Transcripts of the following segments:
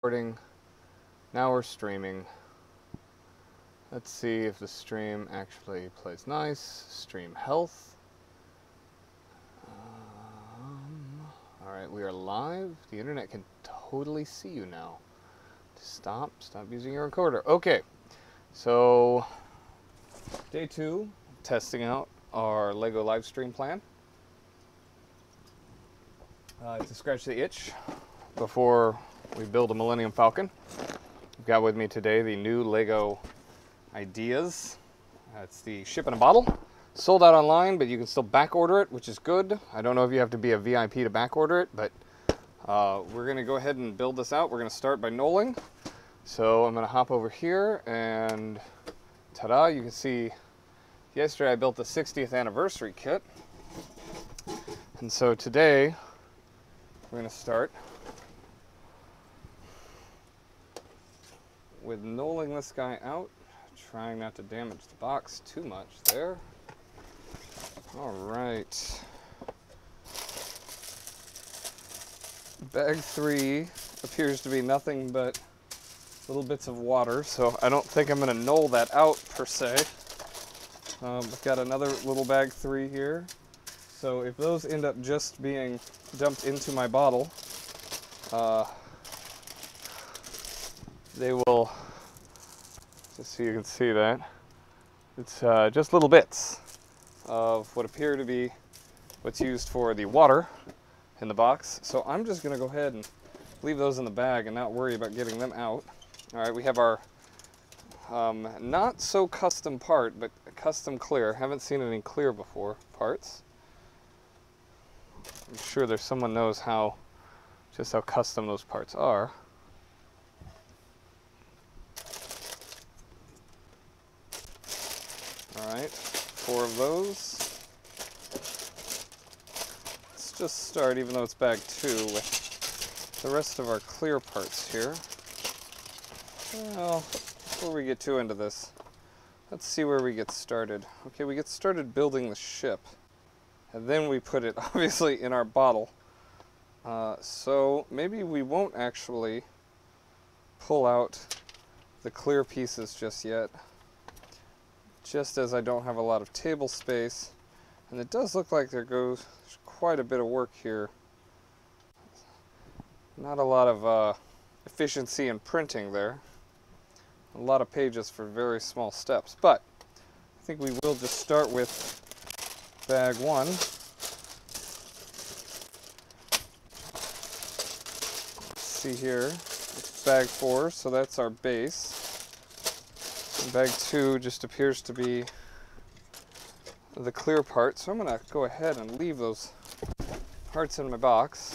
Recording. Now we're streaming. Let's see if the stream actually plays nice. Stream health. Alright, we are live. The internet can totally see you now. Stop using your recorder. Okay, so day 2, testing out our Lego LiveStream plan. To scratch the itch before we build a Millennium Falcon. I've got with me today the new Lego Ideas. It's the ship in a bottle. Sold out online, but you can still back order it, which is good. I don't know if you have to be a VIP to back order it, but we're going to go ahead and build this out. We're going to start by knolling. So I'm going to hop over here and ta-da, you can see yesterday I built the 60th anniversary kit. And so today we're going to start with knolling this guy out, trying not to damage the box too much there. All right. Bag 3 appears to be nothing but little bits of water, so I don't think I'm going to knoll that out per se. I've got another little bag 3 here. So if those end up just being dumped into my bottle, they will, just so you can see that, it's just little bits of what appear to be what's used for the water in the box. So I'm just going to go ahead and leave those in the bag and not worry about getting them out. All right, we have our not so custom part, but custom clear. Haven't seen any clear before parts. I'm sure there's someone knows just how custom those parts are. All right, 4 of those. Let's just start, even though it's bag 2, with the rest of our clear parts here. Well, before we get too into this, let's see where we get started. Okay, we get started building the ship, and then we put it obviously in our bottle. So maybe we won't actually pull out the clear pieces just yet, just as I don't have a lot of table space, and it does look like there goes quite a bit of work here. Not a lot of efficiency in printing there. A lot of pages for very small steps, but I think we will just start with bag 1. Let's see here, it's bag 4, so that's our base. And bag 2 just appears to be the clear part, so I'm going to go ahead and leave those parts in my box.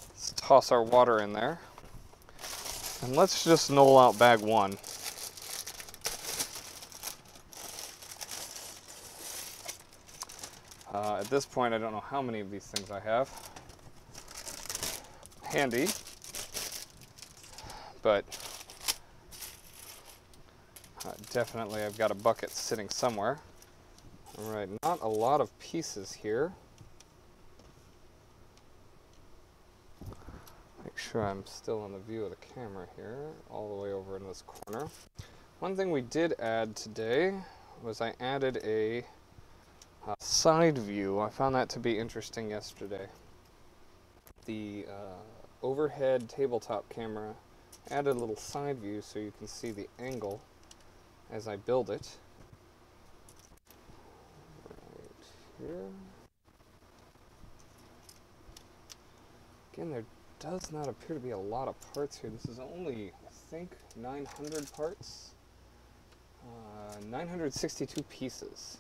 Let's toss our water in there. And let's just knoll out bag 1. At this point, I don't know how many of these things I have handy, but definitely I've got a bucket sitting somewhere. All right, not a lot of pieces here. Make sure I'm still in the view of the camera here, all the way over in this corner. One thing we did add today was I added a side view. I found that to be interesting yesterday. The overhead tabletop camera added a little side view so you can see the angle as I build it. Right here. Again, there does not appear to be a lot of parts here. This is only, I think, 900 parts. 962 pieces.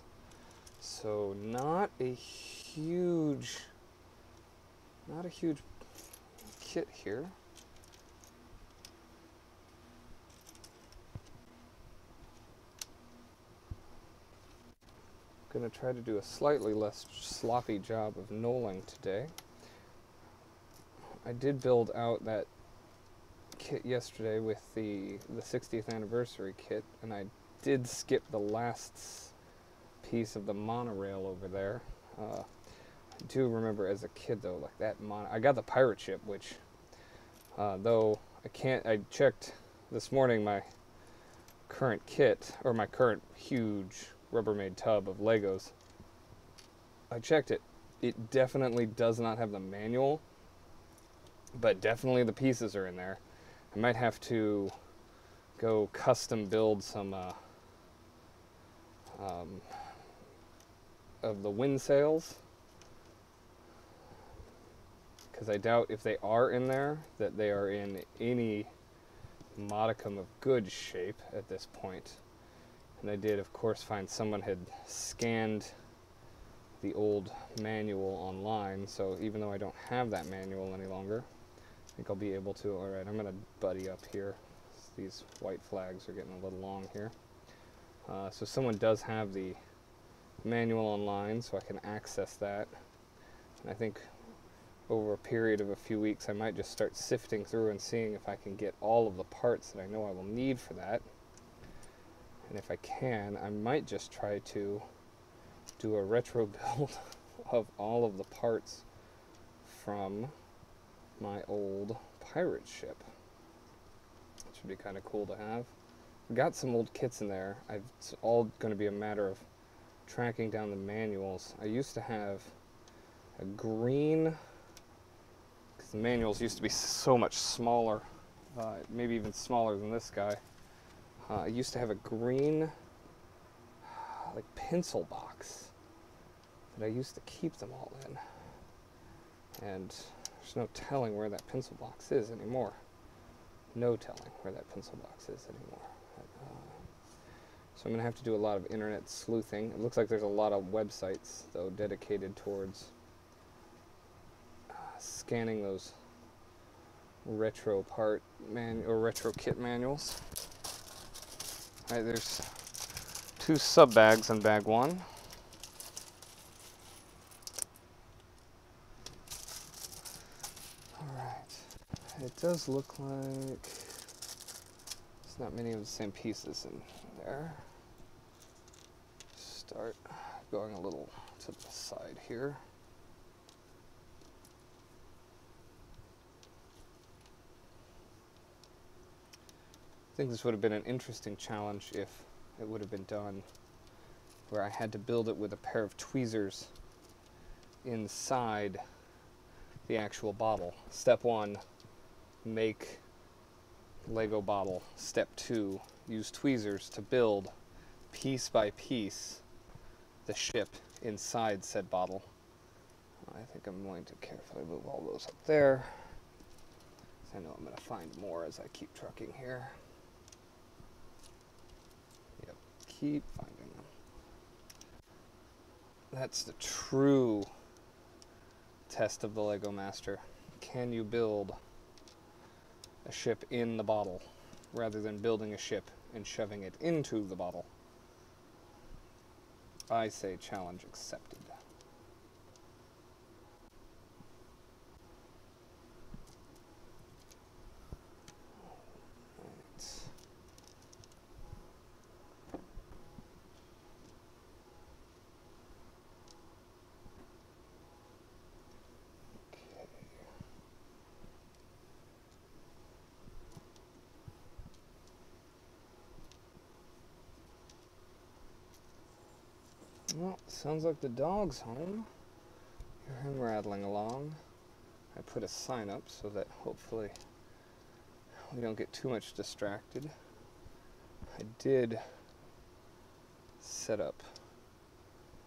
So not a huge kit here. I'm going to try to do a slightly less sloppy job of knolling today. I did build out that kit yesterday with the 60th anniversary kit, and I did skip the last piece of the monorail over there. I do remember as a kid though, like that I got the pirate ship, which though I checked this morning my current kit, or my current huge Rubbermaid tub of Legos. I checked it. It definitely does not have the manual, but definitely the pieces are in there. I might have to go custom build some of the wind sails, because I doubt if they are in there that they are in any modicum of good shape at this point. And I did, of course, find someone had scanned the old manual online, so even though I don't have that manual any longer, I think I'll be able to. Alright, I'm going to buddy up here. These white flags are getting a little long here. So someone does have the manual online, so I can access that. And I think over a period of a few weeks I might just start sifting through and seeing if I can get all of the parts that I know I will need for that. And if I can, I might just try to do a retro build of all of the parts from my old pirate ship. It should be kind of cool to have. I've got some old kits in there. It's all going to be a matter of tracking down the manuals. I used to have a green, because the manuals used to be so much smaller, maybe even smaller than this guy. I used to have a green like pencil box that I used to keep them all in, and there's no telling where that pencil box is anymore. No telling where that pencil box is anymore. So I'm going to have to do a lot of internet sleuthing. It looks like there's a lot of websites, though, dedicated towards scanning those retro retro kit manuals. Alright, there's 2 sub bags in bag 1. Alright, it does look like there's not many of the same pieces in there. Start going a little to the side here. I think this would have been an interesting challenge if it would have been done where I had to build it with a pair of tweezers inside the actual bottle. Step 1, make Lego bottle. Step 2, use tweezers to build piece by piece the ship inside said bottle. I think I'm going to carefully move all those up there. I know I'm going to find more as I keep trucking here. Yep, keep finding them. That's the true test of the Lego Master. Can you build a ship in the bottle rather than building a ship and shoving it into the bottle? I say challenge accepted. Well, sounds like the dog's home. Hear him rattling along. I put a sign up so that hopefully we don't get too much distracted. I did set up,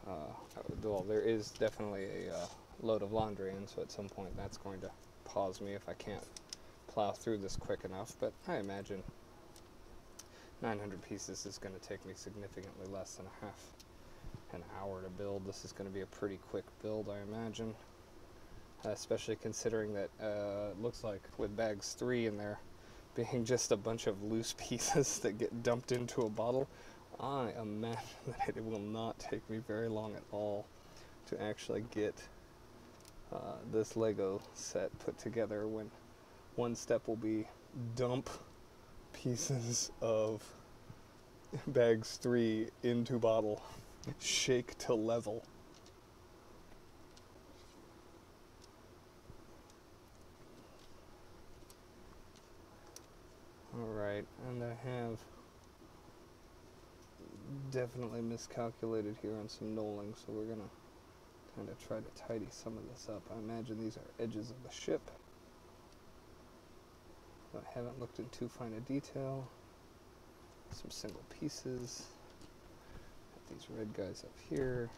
well, there is definitely a load of laundry in, so at some point that's going to pause me if I can't plow through this quick enough, but I imagine 900 pieces is going to take me significantly less than a half an hour to build. This is going to be a pretty quick build, I imagine, especially considering that it looks like with bags 3 in there being just a bunch of loose pieces that get dumped into a bottle, I imagine that it will not take me very long at all to actually get this Lego set put together, when one step will be dump pieces of bags 3 into bottle, shake to level. Alright, and I have definitely miscalculated here on some knolling, so we're gonna kind of try to tidy some of this up. I imagine these are edges of the ship. I haven't looked in too fine a detail. Some single pieces. Got these red guys up here.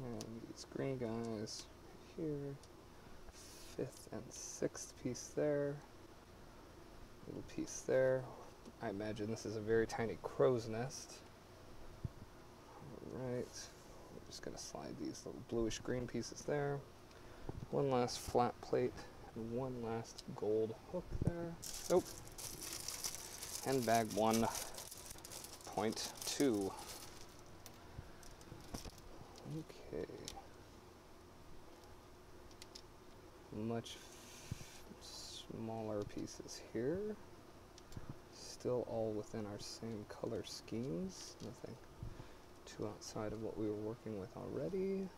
And these green guys right here. Fifth and sixth piece there. Little piece there. I imagine this is a very tiny crow's nest. Alright. We're just going to slide these little bluish green pieces there. One last flat plate. And one last gold hook there. Nope. And bag 1.2. Okay. Much smaller pieces here. Still all within our same color schemes. Nothing too outside of what we were working with already.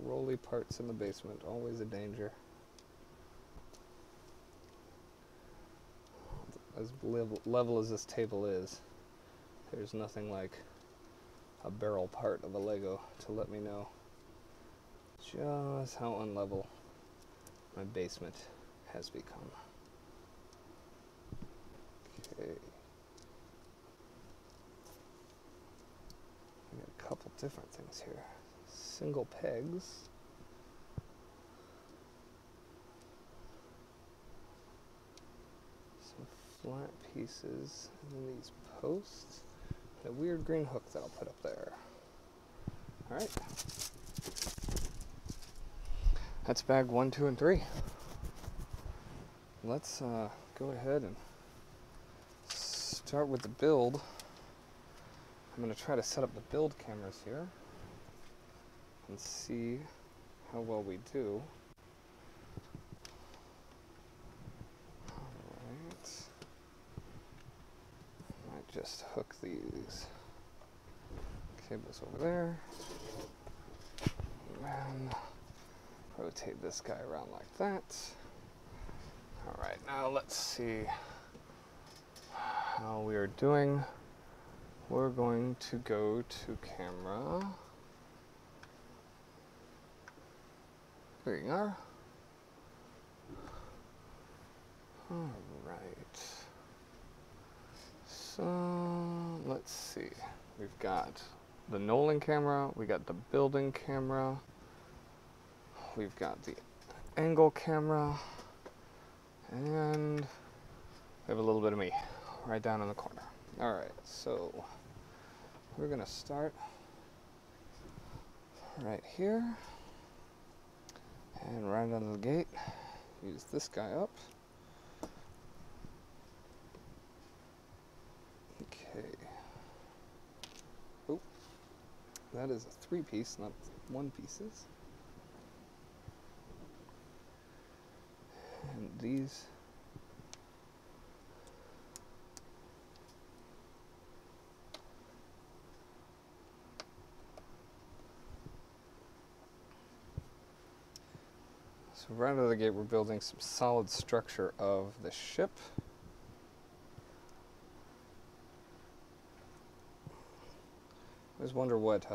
Rolly parts in the basement, always a danger. As level as this table is, there's nothing like a barrel part of a Lego to let me know just how unlevel my basement has become. Okay. I got a couple different things here. Single pegs. Some flat pieces, and then these posts, and a weird green hook that I'll put up there. Alright. That's bag 1, 2, and 3. Let's go ahead and start with the build. I'm going to try to set up the build cameras here and see how well we do. Alright. Might just hook these cables over there. And rotate this guy around like that. Alright, now let's see how we are doing. We're going to go to camera. There you are. Alright. So, let's see. We've got the knolling camera, we got the building camera, we've got the angle camera, and we have a little bit of me right down in the corner. Alright, so we're going to start right here and right out of the gate, use this guy up. Okay. Oh, that is a 3-piece, not 1 pieces. And these so right out of the gate we're building some solid structure of the ship. I always wonder what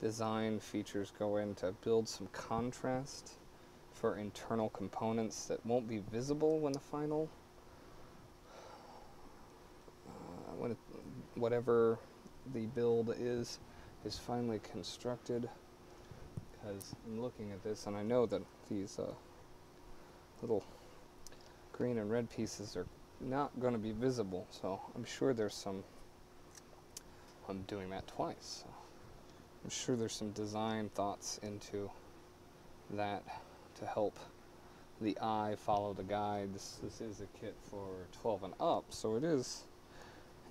design features go in to build some contrast for internal components that won't be visible when the final, whatever the build is finally constructed. Because I'm looking at this and I know that these little green and red pieces are not going to be visible, so I'm sure there's some, I'm doing that twice, so I'm sure there's some design thoughts into that to help the eye follow the guide. This is a kit for 12 and up, so it is,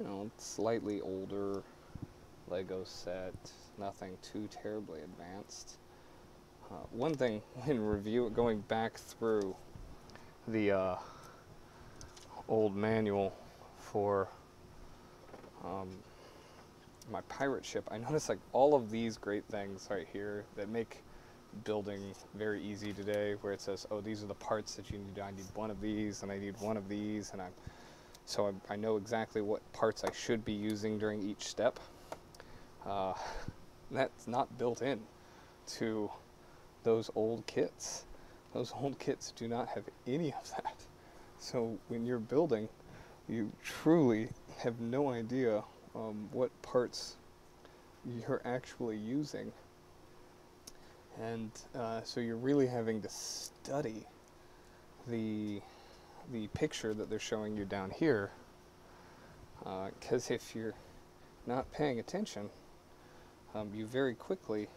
you know, slightly older Lego set, nothing too terribly advanced. One thing in going back through the old manual for my pirate ship, I noticed like all of these great things right here that make building very easy today, where it says, oh, these are the parts that you need. I need one of these, and I need one of these, and I know exactly what parts I should be using during each step. That's not built in to those old kits. Those old kits do not have any of that. So when you're building, you truly have no idea what parts you're actually using. And so you're really having to study the picture that they're showing you down here, because if you're not paying attention, you very quickly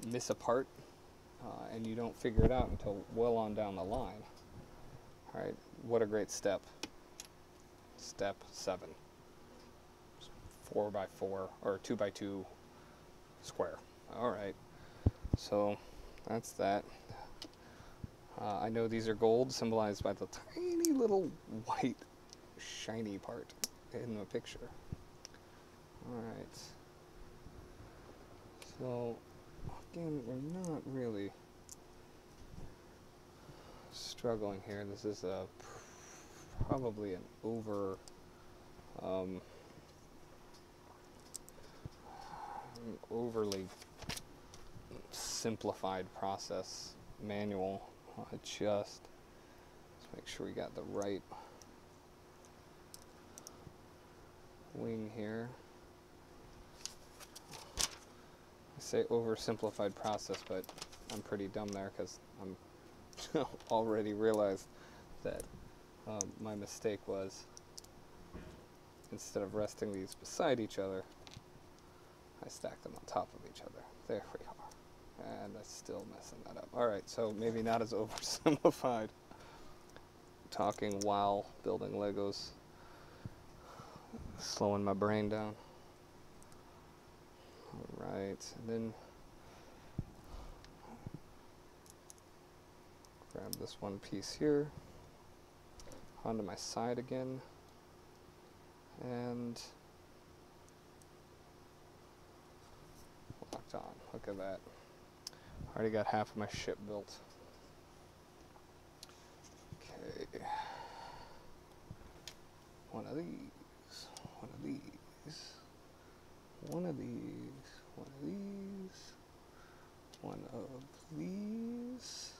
miss a part, and you don't figure it out until well on down the line. All right, what a great step. Step 7. 4x4 or 2x2 square. All right, so that's that. I know these are gold, symbolized by the tiny little white shiny part in the picture. All right. So again, we're not really struggling here. This is probably an overly simplified process manual. Let's make sure we got the right wing here. I say oversimplified process, but I'm pretty dumb there, because I'm already realized that my mistake was, instead of resting these beside each other, I stacked them on top of each other. There we are. And I'm still messing that up. Alright, so maybe not as oversimplified. Talking while building Legos. Slowing my brain down. Alright, and then grab this one piece here, onto my side again, and locked on. Look at that. Already got half of my ship built. Okay. One of these, one of these, one of these, one of these, one of these.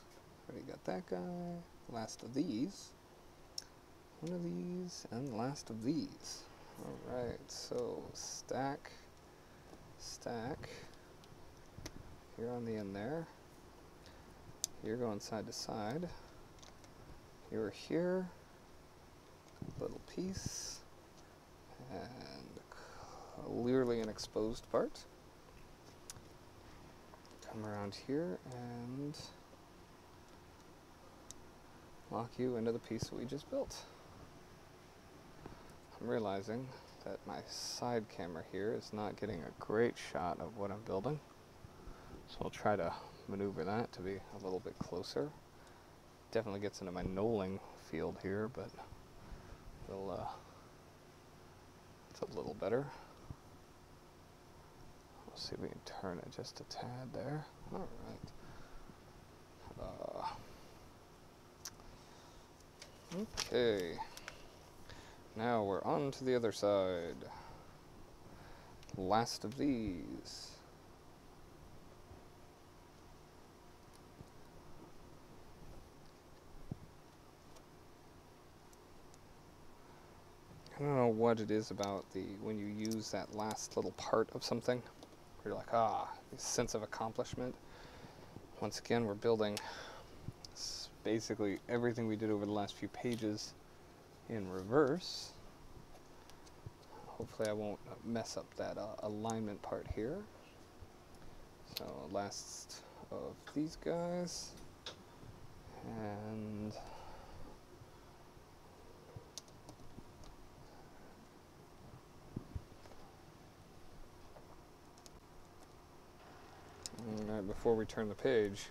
Already got that guy. Last of these. One of these, and last of these. Alright, so stack, stack. Here on the end there. You're going side to side. You're here. Little piece. And clearly an exposed part. Come around here and lock you into the piece that we just built. I'm realizing that my side camera here is not getting a great shot of what I'm building. So I'll try to maneuver that to be a little bit closer. Definitely gets into my knolling field here, but it's a little better. Let's see if we can turn it just a tad there. All right. Okay. Now we're on to the other side. Last of these. I don't know what it is about when you use that last little part of something, where you're like, this sense of accomplishment. Once again, we're building basically everything we did over the last few pages in reverse. Hopefully I won't mess up that alignment part here. So last of these guys, and alright, before we turn the page,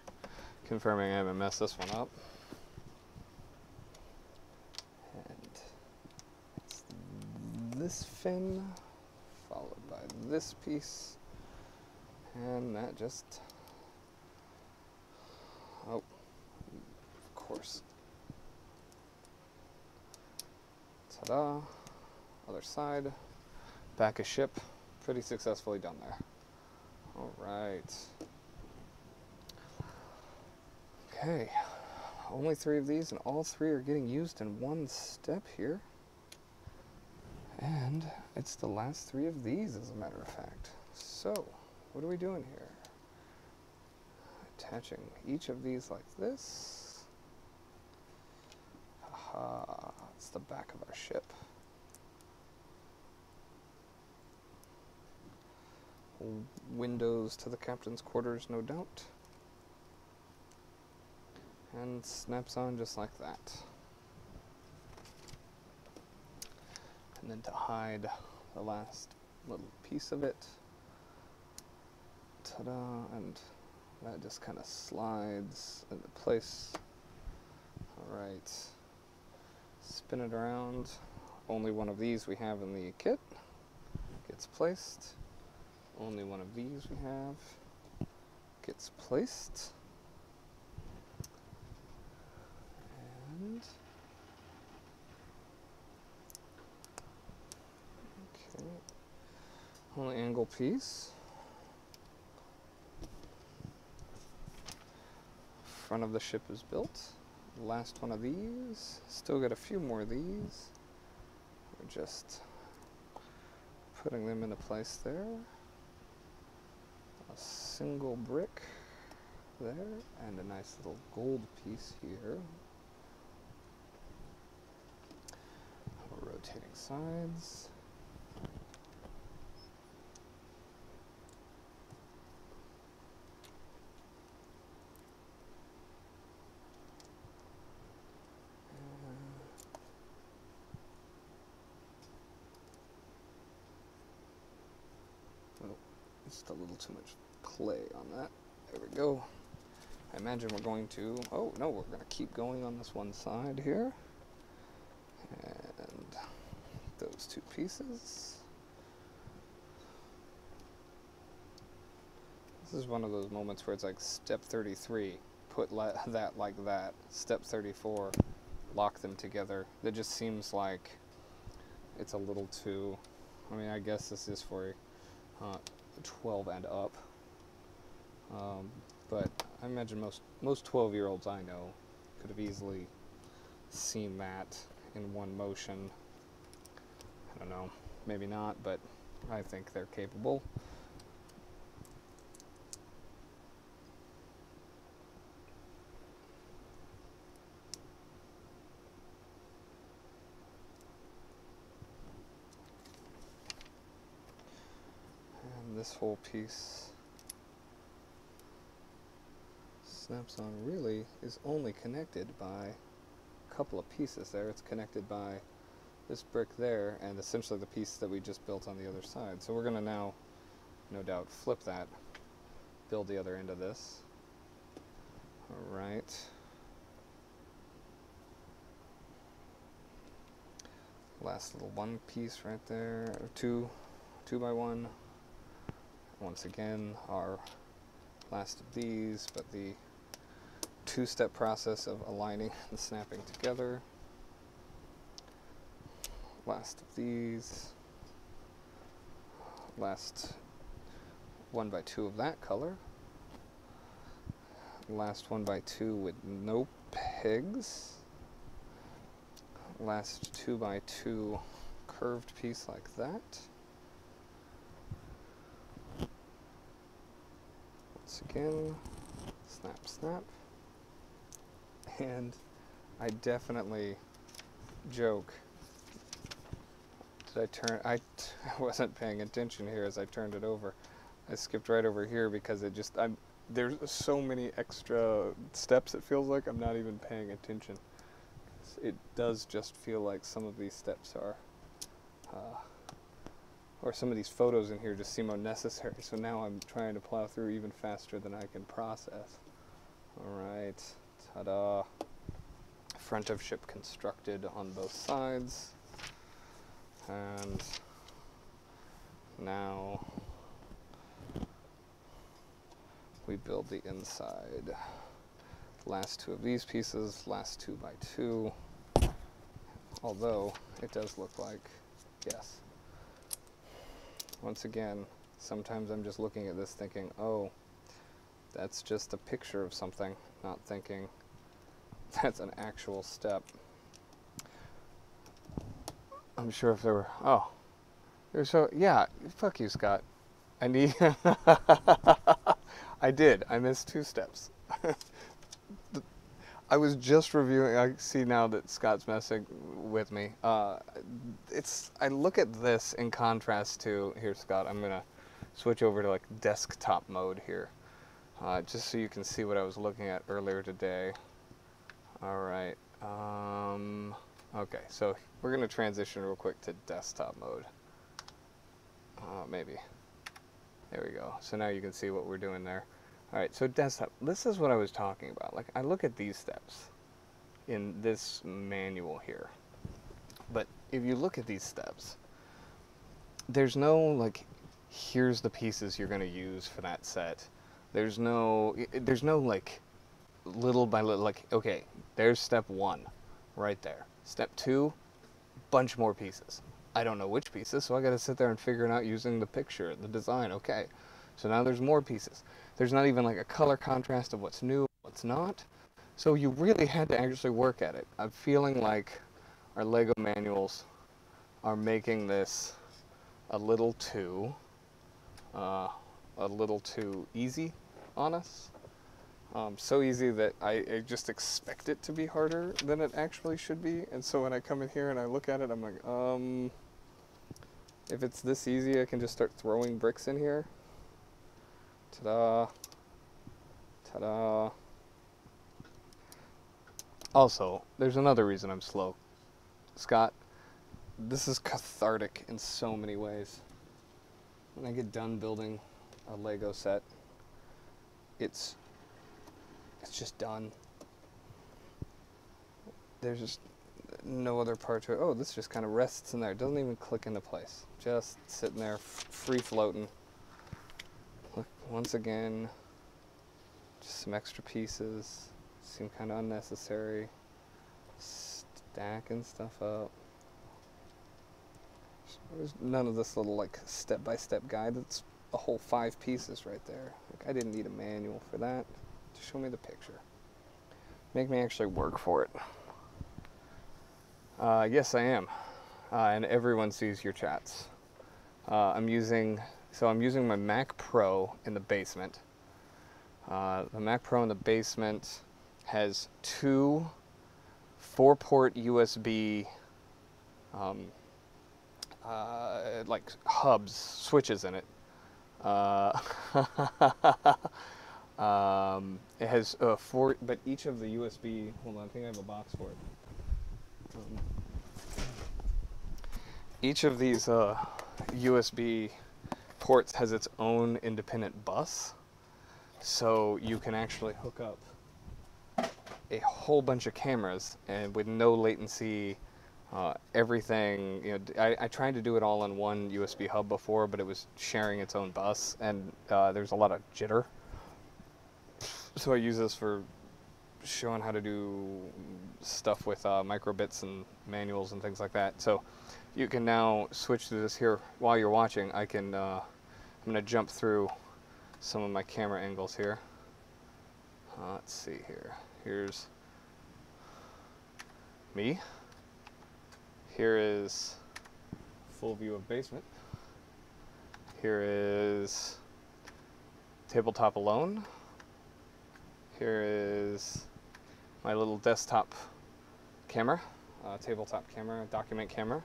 confirming I haven't messed this one up. And it's this fin, followed by this piece, and that just course. Ta-da. Other side. Back of ship. Pretty successfully done there. All right. Okay. Only 3 of these, and all 3 are getting used in one step here. And it's the last 3 of these, as a matter of fact. So, what are we doing here? Attaching each of these like this. Aha, it's the back of our ship. Windows to the captain's quarters, no doubt. And snaps on just like that. And then to hide the last little piece of it, ta-da, and that just kind of slides into place. All right, spin it around. Only one of these we have in the kit gets placed. Only one of these we have gets placed. And okay, only angle piece. Front of the ship is built. Last one of these. Still got a few more of these. We're just putting them into place there. A single brick there, and a nice little gold piece here. Rotating sides. Just a little too much clay on that. There we go. I imagine we're going to, oh no, we're going to keep going on this one side here. And those 2 pieces. This is one of those moments where it's like step 33, put that like that. Step 34, lock them together. That just seems like it's a little too, I mean, I guess this is for 12 and up, but I imagine most 12-year-olds I know could have easily seen that in one motion. I don't know, maybe not, but I think they're capable. This whole piece snaps on really is only connected by a couple of pieces there. It's connected by this brick there and essentially the piece that we just built on the other side. So we're going to now, no doubt, flip that, build the other end of this. All right. Last little one piece right there, or two by one. Once again, our last of these, but the 2-step process of aligning and snapping together. Last of these. Last 1 by 2 of that color. Last 1 by 2 with no pegs. Last 2 by 2 curved piece like that. Once again, snap, snap. And I definitely joke. I wasn't paying attention here as I turned it over. I skipped right over here because it just, there's so many extra steps it feels like I'm not even paying attention. It does just feel like some of these steps are, or some of these photos in here just seem unnecessary, so now I'm trying to plow through even faster than I can process. Alright, ta-da. Front of ship constructed on both sides. And now we build the inside. last two of these pieces, last 2 by 2. Although it does look like, yes. Once again, sometimes I'm just looking at this thinking, oh, that's just a picture of something, not thinking that's an actual step. I'm sure if there were, oh, there's so, yeah, fuck you, Scott. I need, I did, I missed 2 steps. I was just reviewing, I see now that Scott's messing with me. I look at this in contrast to, here Scott, I'm gonna switch over to like desktop mode here. Just so you can see what I was looking at earlier today. Alright, okay, so we're gonna transition real quick to desktop mode. Maybe. There we go, so now you can see what we're doing there. Alright, so desktop, this is what I was talking about. Like, I look at these steps in this manual here. But if you look at these steps, there's no, like, here's the pieces you're going to use for that set. There's no, like, little by little, like, okay, there's step 1, right there. Step 2, bunch more pieces. I don't know which pieces, so I got to sit there and figure it out using the picture, the design, okay. So now there's more pieces. There's not even like a color contrast of what's new, what's not. So you really had to actually work at it. I'm feeling like our Lego manuals are making this a little too easy on us. So easy that I just expect it to be harder than it actually should be. And so when I come in here and I look at it, I'm like, if it's this easy, I can just start throwing bricks in here. Ta-da. Ta-da. Also, there's another reason I'm slow. Scott, this is cathartic in so many ways. When I get done building a Lego set, it's just done. There's just no other part to it. Oh, this just kind of rests in there. It doesn't even click into place. Just sitting there, free floating. Look, once again, just some extra pieces. Seem kind of unnecessary. Stacking stuff up. There's none of this little like step-by-step guide. That's a whole 5 pieces right there. Like, I didn't need a manual for that. Just show me the picture. Make me actually work for it. Yes, I am. And everyone sees your chats. I'm using my Mac Pro in the basement. The Mac Pro in the basement has 2 4-port USB like hubs, switches in it. It has 4, but each of the USB, hold on, I think I have a box for it. Each of these USB ports has its own independent bus, so you can actually hook up a whole bunch of cameras and with no latency. Everything, you know, I tried to do it all on one USB hub before, but it was sharing its own bus, and there's a lot of jitter. So I use this for showing how to do stuff with microbits and manuals and things like that. So you can now switch to this here while you're watching. I'm going to jump through some of my camera angles here. Let's see here. Here's me. Here is full view of basement. Here is tabletop alone. Here is my little desktop camera, tabletop camera, document camera.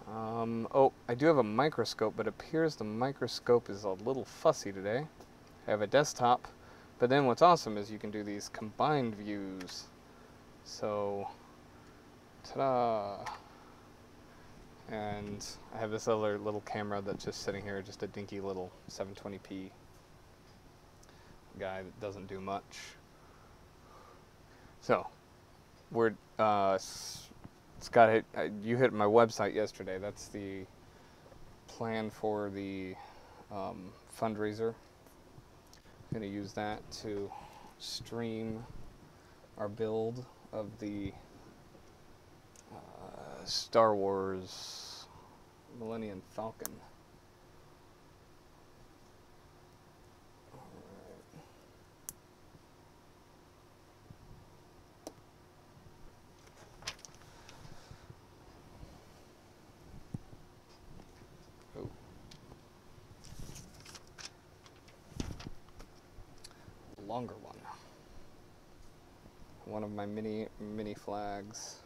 Oh, I do have a microscope, but it appears the microscope is a little fussy today. I have a desktop, but then what's awesome is you can do these combined views. So, ta-da! And I have this other little camera that's just sitting here, just a dinky little 720p guy that doesn't do much. So, we're, Scott, you hit my website yesterday. That's the plan for the fundraiser. I'm going to use that to stream our build of the Star Wars Millennium Falcon. Oh. Longer one. One of my mini flags.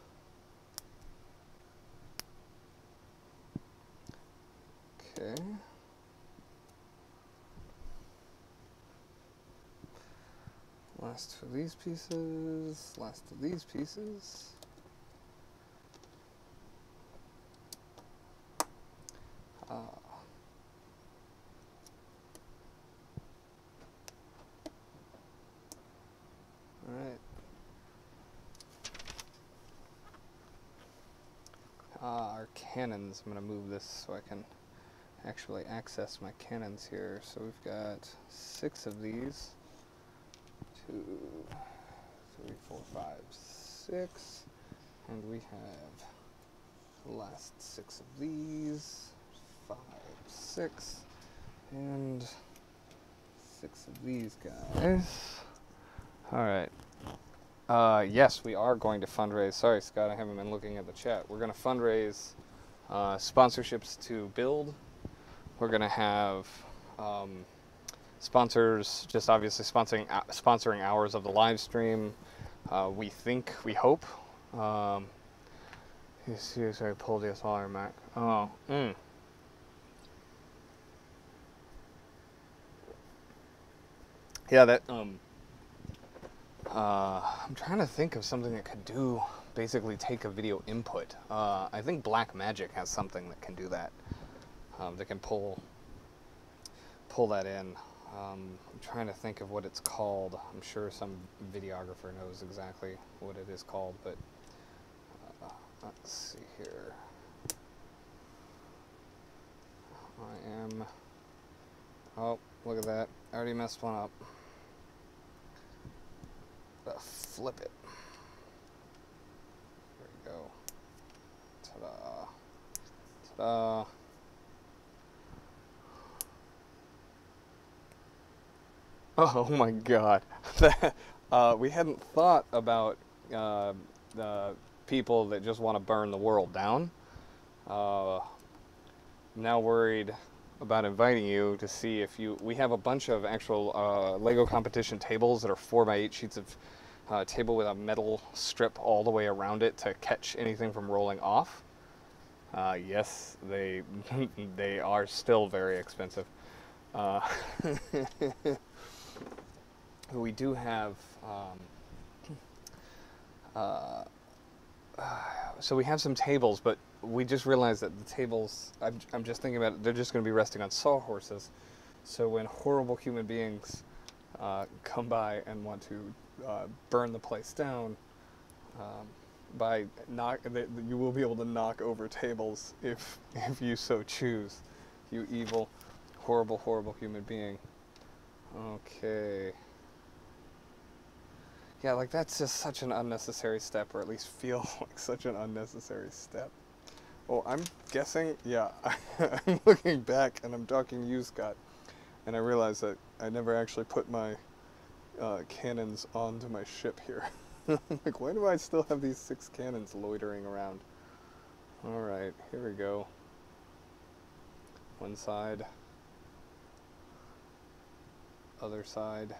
Okay. Last for these pieces, last of these pieces. Alright. Our cannons, I'm going to move this so I can actually access my cannons here. So we've got 6 of these. 2, 3, 4, 5, 6. And we have the last 6 of these. 5, 6. And 6 of these guys. Alright. Yes, we are going to fundraise. Sorry, Scott, I haven't been looking at the chat. We're going to fundraise sponsorships to build. We're going to have sponsors, just obviously sponsoring hours of the live stream. We hope. You seriously pulled DSLR, Mac. Oh, Yeah, that, I'm trying to think of something that could do, basically take a video input. I think Blackmagic has something that can do that. That can pull that in. I'm trying to think of what it's called. I'm sure some videographer knows exactly what it is called, but let's see here. Oh, look at that. I already messed one up. Flip it. There we go. Ta-da. Ta-da. Oh my god. We hadn't thought about the people that just want to burn the world down. I'm now worried about inviting you to see if we have a bunch of actual Lego competition tables that are 4x8 sheets of table with a metal strip all the way around it to catch anything from rolling off. Yes, they they are still very expensive. We do have so we have some tables, but we just realized that the tables, I'm just thinking about it, they're just going to be resting on sawhorses. So when horrible human beings come by and want to burn the place down, you will be able to knock over tables if you so choose, you evil, horrible human being. Okay. Yeah, like that's just such an unnecessary step, or at least feel like such an unnecessary step. Oh, I'm guessing, yeah, I'm looking back and I'm talking to you, Scott, and I realize that I never actually put my cannons onto my ship here. Like, why do I still have these 6 cannons loitering around? Alright, here we go. One side. Other side.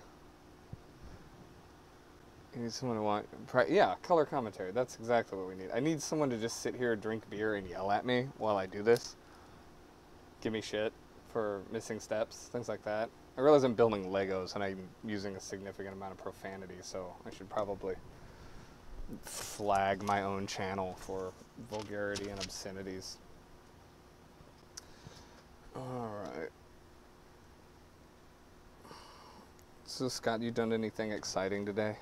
You need someone to want, yeah, color commentary. That's exactly what we need. I need someone to just sit here, drink beer, and yell at me while I do this. Give me shit for missing steps, things like that. I realize I'm building Legos and I'm using a significant amount of profanity, so I should probably flag my own channel for vulgarity and obscenities. Alright. So, Scott, you done anything exciting today?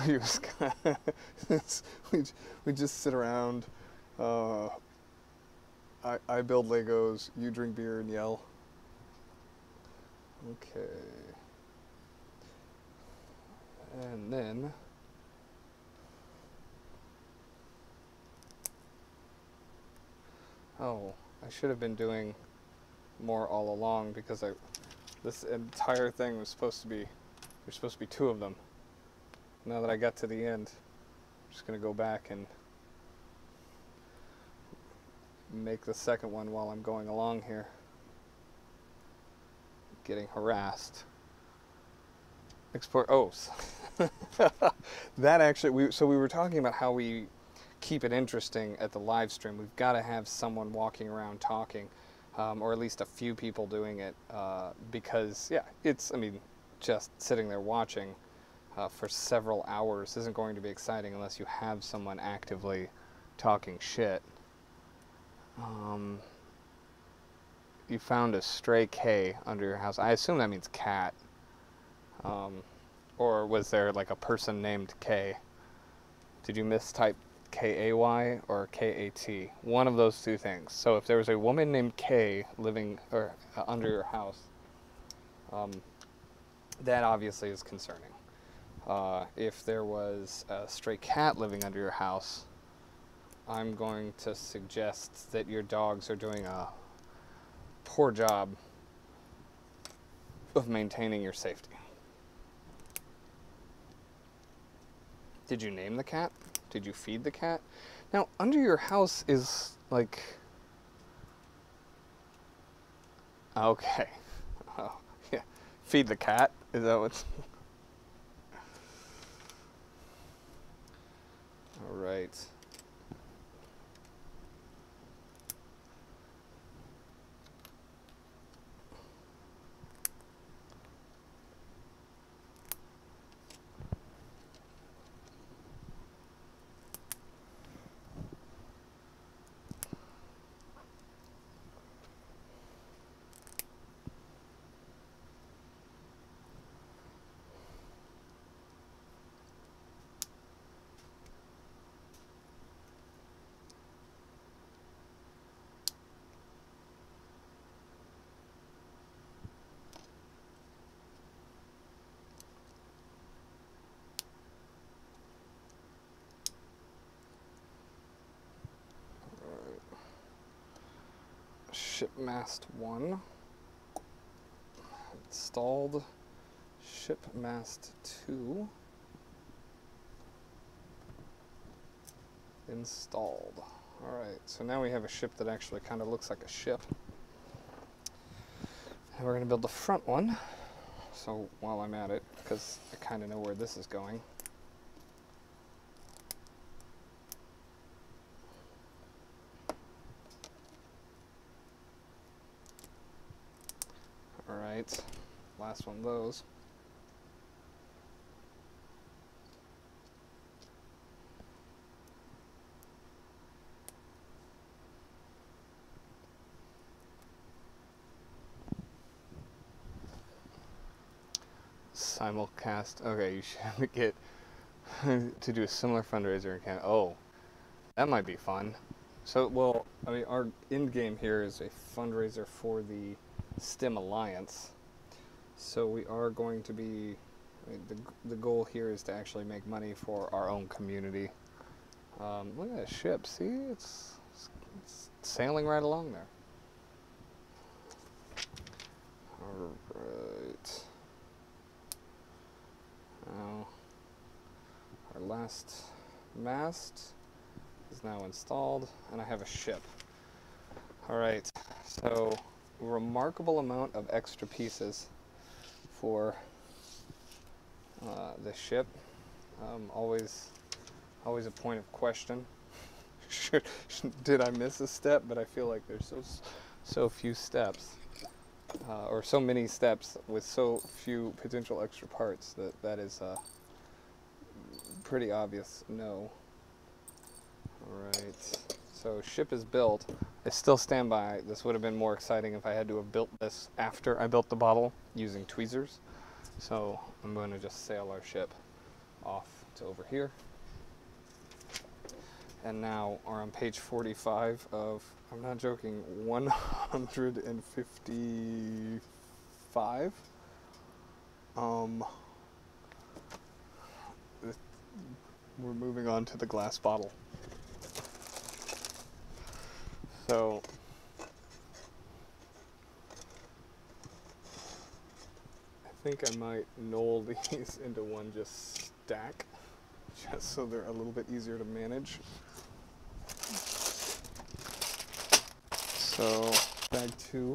We just sit around. I build Legos. You drink beer and yell. Okay. And then Oh, I should have been doing more all along because this entire thing was supposed to be, there's supposed to be 2 of them. Now that I got to the end, I'm just going to go back and make the second one while I'm going along here. Getting harassed. Export, oh, that actually, so we were talking about how we keep it interesting at the live stream. We've got to have someone walking around talking, or at least a few people doing it, because, yeah, I mean, just sitting there watching for several hours isn't going to be exciting unless you have someone actively talking shit. You found a stray K under your house. I assume that means cat. Or was there like a person named K? Did you mistype K-A-Y or K-A-T? One of those 2 things. So if there was a woman named K living under your house, that obviously is concerning. If there was a stray cat living under your house, I'm going to suggest that your dogs are doing a poor job of maintaining your safety. Did you name the cat? Did you feed the cat? Now, under your house is like... Okay. Oh, yeah. Feed the cat? Is that what's... All right. Ship mast 1 installed. Ship mast 2 installed. All right, so now we have a ship that actually kind of looks like a ship. And we're going to build the front one. So while I'm at it, because I kind of know where this is going. Alright, last one of those. Simulcast. Okay, you should get to do a similar fundraiser in Canada. Oh, that might be fun. So, well, I mean, our end game here is a fundraiser for the STEM Alliance. So we are going to be, I mean, the goal here is to actually make money for our own community. Look at that ship, see? It's sailing right along there. Alright. Now, our last mast is now installed, and I have a ship. Alright, so remarkable amount of extra pieces for the ship. Always a point of question. Did I miss a step? But I feel like there's so few steps, or so many steps with so few potential extra parts that is pretty obvious no. Alright, so ship is built. I still stand by, this would have been more exciting if I had to have built this after I built the bottle using tweezers. So I'm going to just sail our ship off to over here. And now we're on page 45 of, I'm not joking, 155. We're moving on to the glass bottle. So I think I might knoll these into one just stack, just so they're a little bit easier to manage. So bag 2.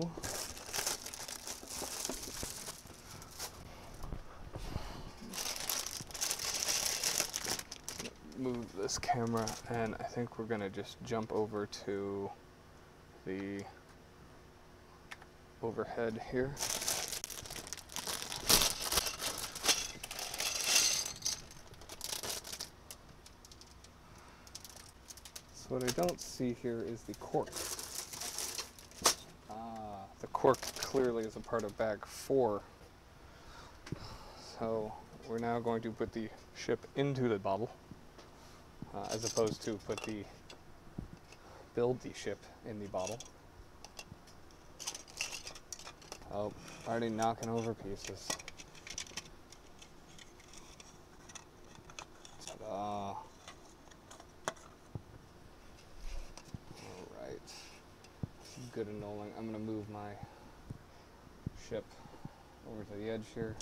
Move this camera, and I think we're gonna just jump over to the overhead here. So what I don't see here is the cork. The cork clearly is a part of bag 4. So we're now going to put the ship into the bottle, as opposed to build the ship in the bottle. Oh, already knocking over pieces. Ta-da. Alright. Good annulling. I'm going to move my ship over to the edge here.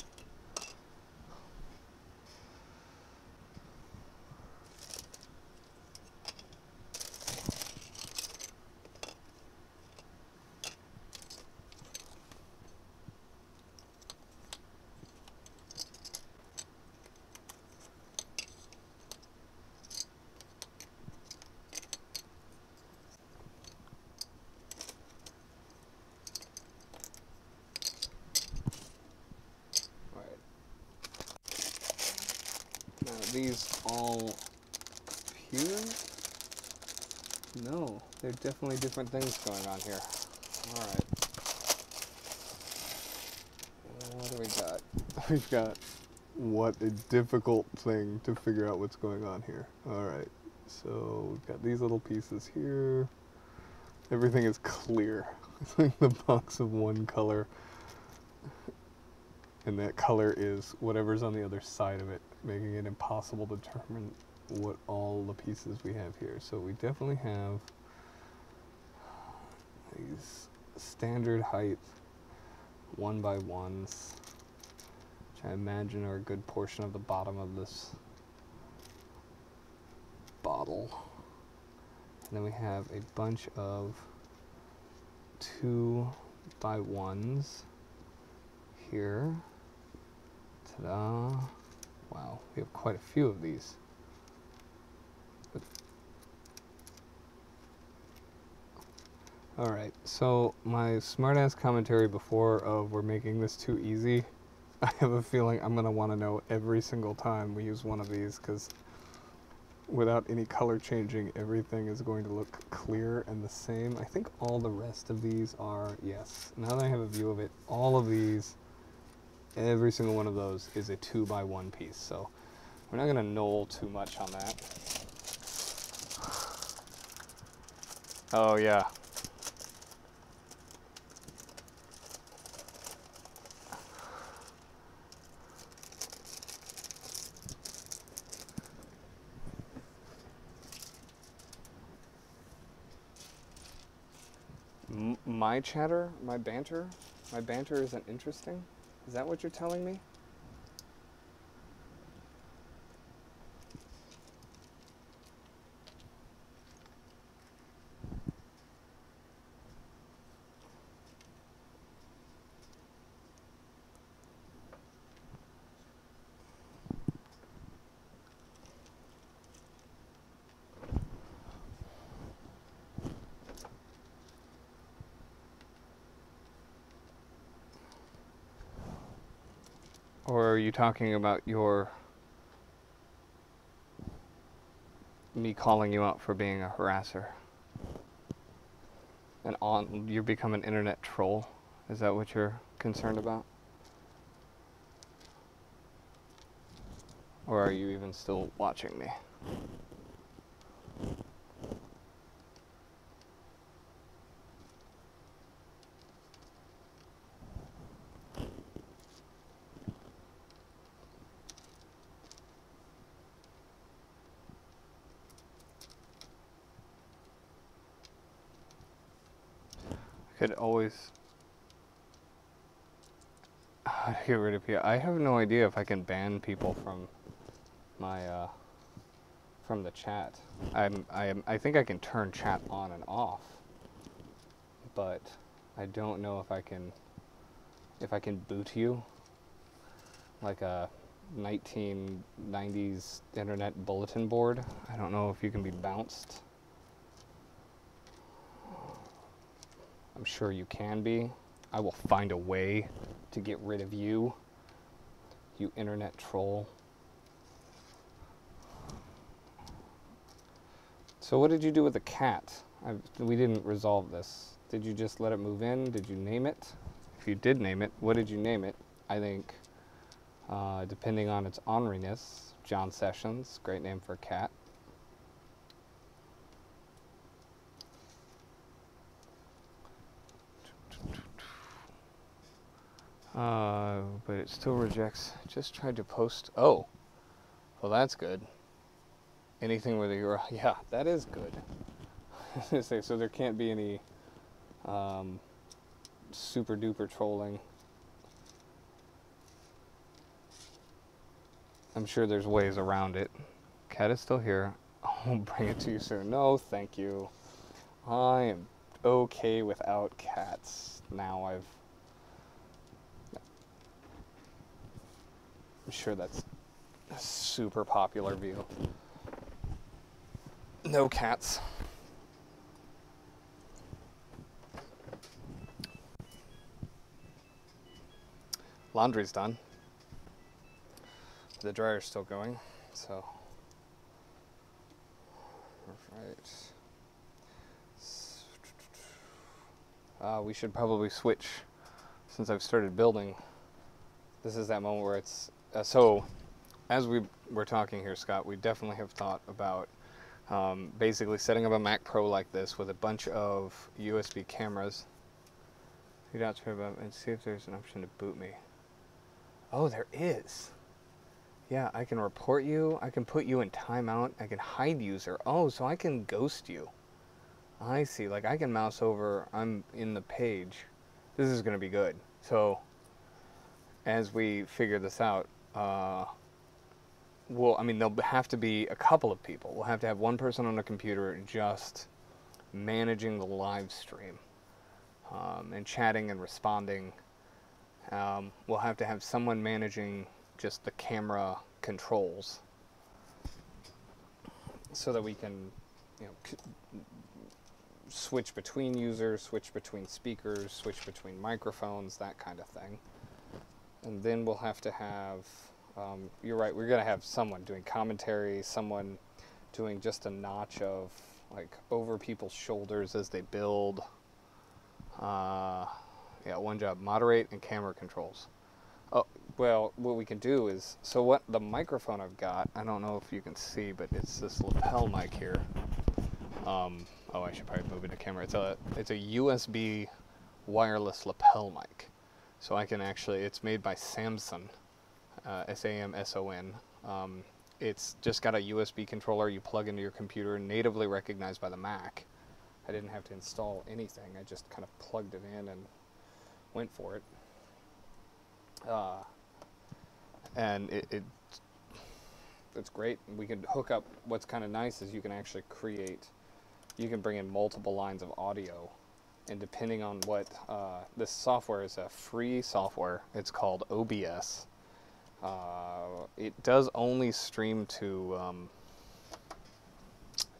Now, these all fuse? No, they're definitely different things going on here. Alright. What do we got? We've got what a difficult thing to figure out what's going on here. Alright, so we've got these little pieces here. Everything is clear. It's like the box of one color. And that color is whatever's on the other side of it, making it impossible to determine what all the pieces we have here. So we definitely have these standard height 1x1s, which I imagine are a good portion of the bottom of this bottle. And then we have a bunch of 2x1s here. Ta-da. Wow, we have quite a few of these. Alright, so my smartass commentary before of we're making this too easy, I have a feeling I'm going to want to know every single time we use one of these, because without any color changing, everything is going to look clear and the same. I think all the rest of these are, yes, now that I have a view of it, all of these, every single one of those is a 2x1 piece, so we're not going to knoll too much on that. Oh yeah. My chatter? My banter? My banter isn't interesting? Is that what you're telling me? Or are you talking about me calling you out for being a harasser? You become an internet troll? Is that what you're concerned about? Or are you even still watching me? Could always get rid of you. I have no idea if I can ban people from my from the chat. I think I can turn chat on and off, but I don't know if I can boot you like a 1990s internet bulletin board. I don't know if you can be bounced. I'm sure you can be. I will find a way to get rid of you, you internet troll. So what did you do with the cat? We didn't resolve this. Did you just let it move in? Did you name it? If you did name it, what did you name it? I think, depending on its orneriness, John Sessions, great name for a cat. But it still rejects. Just tried to post. Oh, well, that's good. Anything with a URL. Yeah, that is good. So there can't be any super duper trolling. I'm sure there's ways around it. Cat is still here. I'll bring it to you soon. No, thank you. I am okay without cats. Now I'm sure that's a super popular view. No cats. Laundry's done. The dryer's still going, so. Right. We should probably switch since I've started building. This is that moment where it's, so as we were talking here, Scott, we definitely have thought about basically setting up a Mac Pro like this with a bunch of USB cameras. You don't turn about and see if there's an option to boot me. Oh, there is. Yeah, I can report you. I can put you in timeout. I can hide user. Oh, so I can ghost you. I see. Like I can mouse over. I'm in the page. This is going to be good. So as we figure this out, well, I mean, there'll have to be a couple of people. We'll have to have one person on a computer just managing the live stream and chatting and responding. We'll have to have someone managing just the camera controls so that we can, you know, switch between users, switch between speakers, switch between microphones, that kind of thing. And then we'll have to have, you're right, we're going to have someone doing commentary, someone doing just a notch of, like, over people's shoulders as they build. Yeah, one job, moderate and camera controls. Oh, well, what we can do is, so what the microphone I've got, I don't know if you can see, but it's this lapel mic here. Oh, I should probably move it to camera. It's a USB wireless lapel mic. So I can actually, it's made by Samson, S-A-M-S-O-N. It's just got a USB controller you plug into your computer, natively recognized by the Mac. I didn't have to install anything. I just kind of plugged it in and went for it. And it's great. We can hook up, what's kind of nice is you can actually create, you can bring in multiple lines of audio. And depending on what, this software is a free software. It's called OBS. It does only stream to, I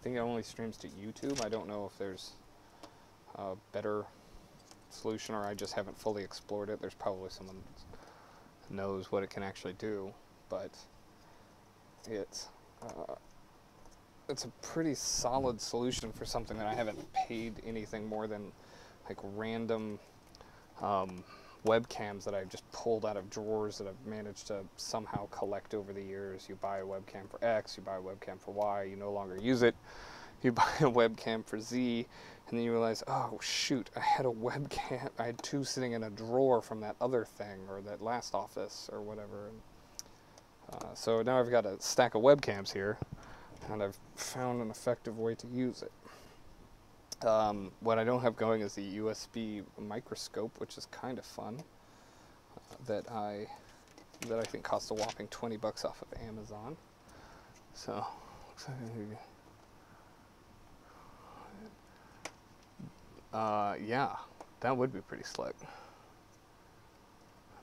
think it only streams to YouTube. I don't know if there's a better solution, or I just haven't fully explored it. There's probably someone that knows what it can actually do, but it's a pretty solid solution for something that I haven't paid anything more than like random webcams that I've just pulled out of drawers that I've managed to somehow collect over the years. You buy a webcam for X, you buy a webcam for Y, you no longer use it. You buy a webcam for Z, and then you realize, oh shoot, I had a webcam, I had two sitting in a drawer from that other thing, or that last office, or whatever. And, so now I've got a stack of webcams here, and I've found an effective way to use it. What I don't have going is the USB microscope, which is kind of fun. That I think cost a whopping $20 off of Amazon. So, looks like yeah, that would be pretty slick.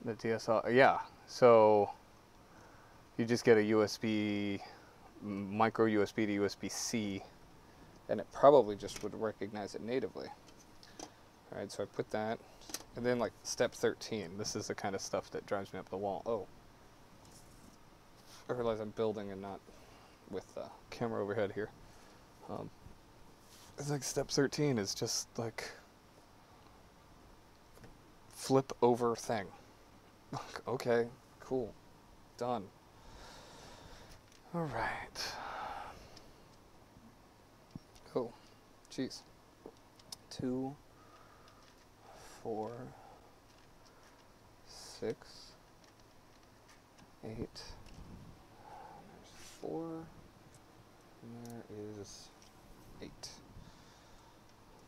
The DSL, yeah. So you just get a USB, micro USB to USB-C, and it probably just would recognize it natively. All right, so I put that, and then like step 13. This is the kind of stuff that drives me up the wall. Oh, I realize I'm building and not with the camera overhead here. It's like step 13 is just like flip over thing. Okay, cool, done. All right. Oh, geez. 2, 4, 6, 8. There's 4. And there is 8.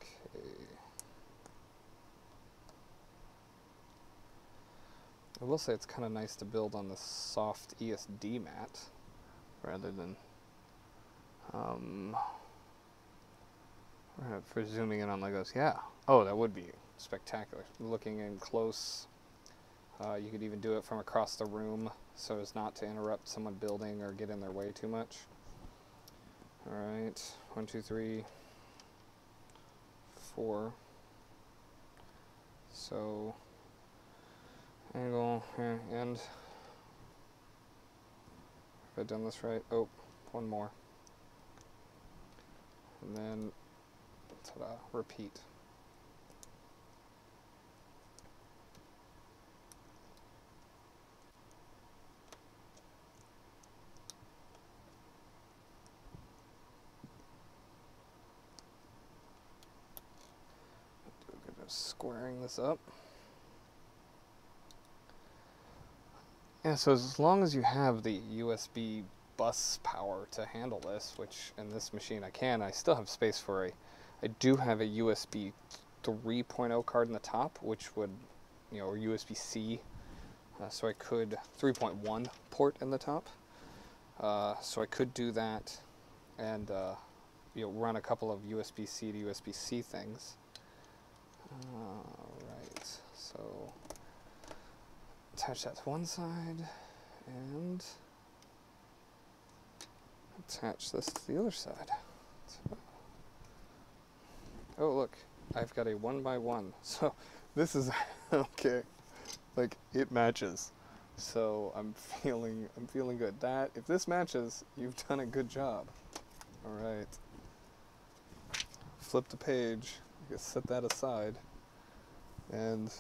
Okay. I will say it's kind of nice to build on the soft ESD mat rather than for zooming in on Legos. Yeah. Oh, that would be spectacular. Looking in close, you could even do it from across the room so as not to interrupt someone building or get in their way too much. All right, 1, 2, 3, 4. So angle and have I done this right? Oh, one more. And then ta-da, repeat. Squaring this up. Yeah, so as long as you have the USB bus power to handle this, which in this machine I still have space for I do have a USB 3.0 card in the top, which would, or USB-C, so I could, 3.1 port in the top, so I could do that and, run a couple of USB-C to USB-C things. Right, so attach that to one side and attach this to the other side. So, oh look, I've got a 1x1, so this is okay. Like it matches, so I'm feeling good. That if this matches, you've done a good job. All right, flip the page. I guess set that aside and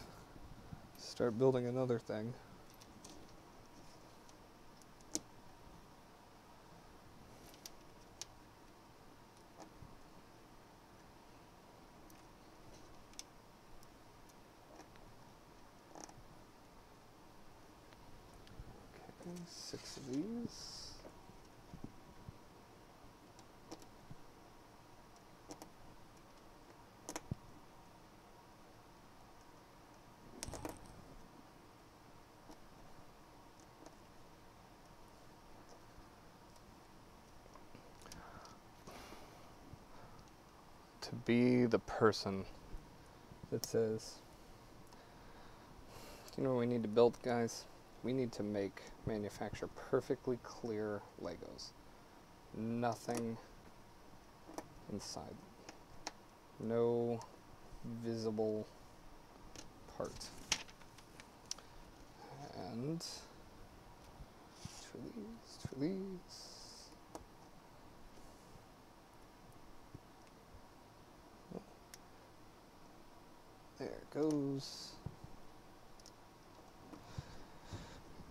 start building another thing. Okay, 6 of these. To be the person that says, you know what we need to build, guys? We need to manufacture perfectly clear Legos. Nothing inside. No visible part. And 2 of these, 2 of these. There it goes.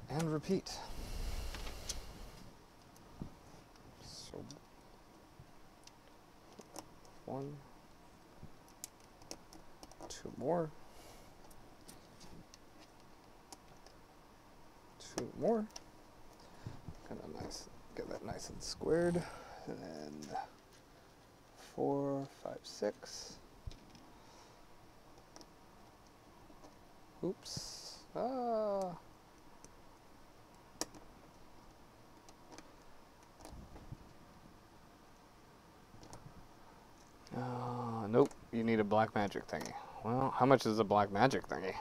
And repeat. So 1, 2 more. 2 more. Kind of nice. Get that nice and squared. And then 4, 5, 6. Oops. Nope, you need a black magic thingy. Well, how much is a black magic thingy?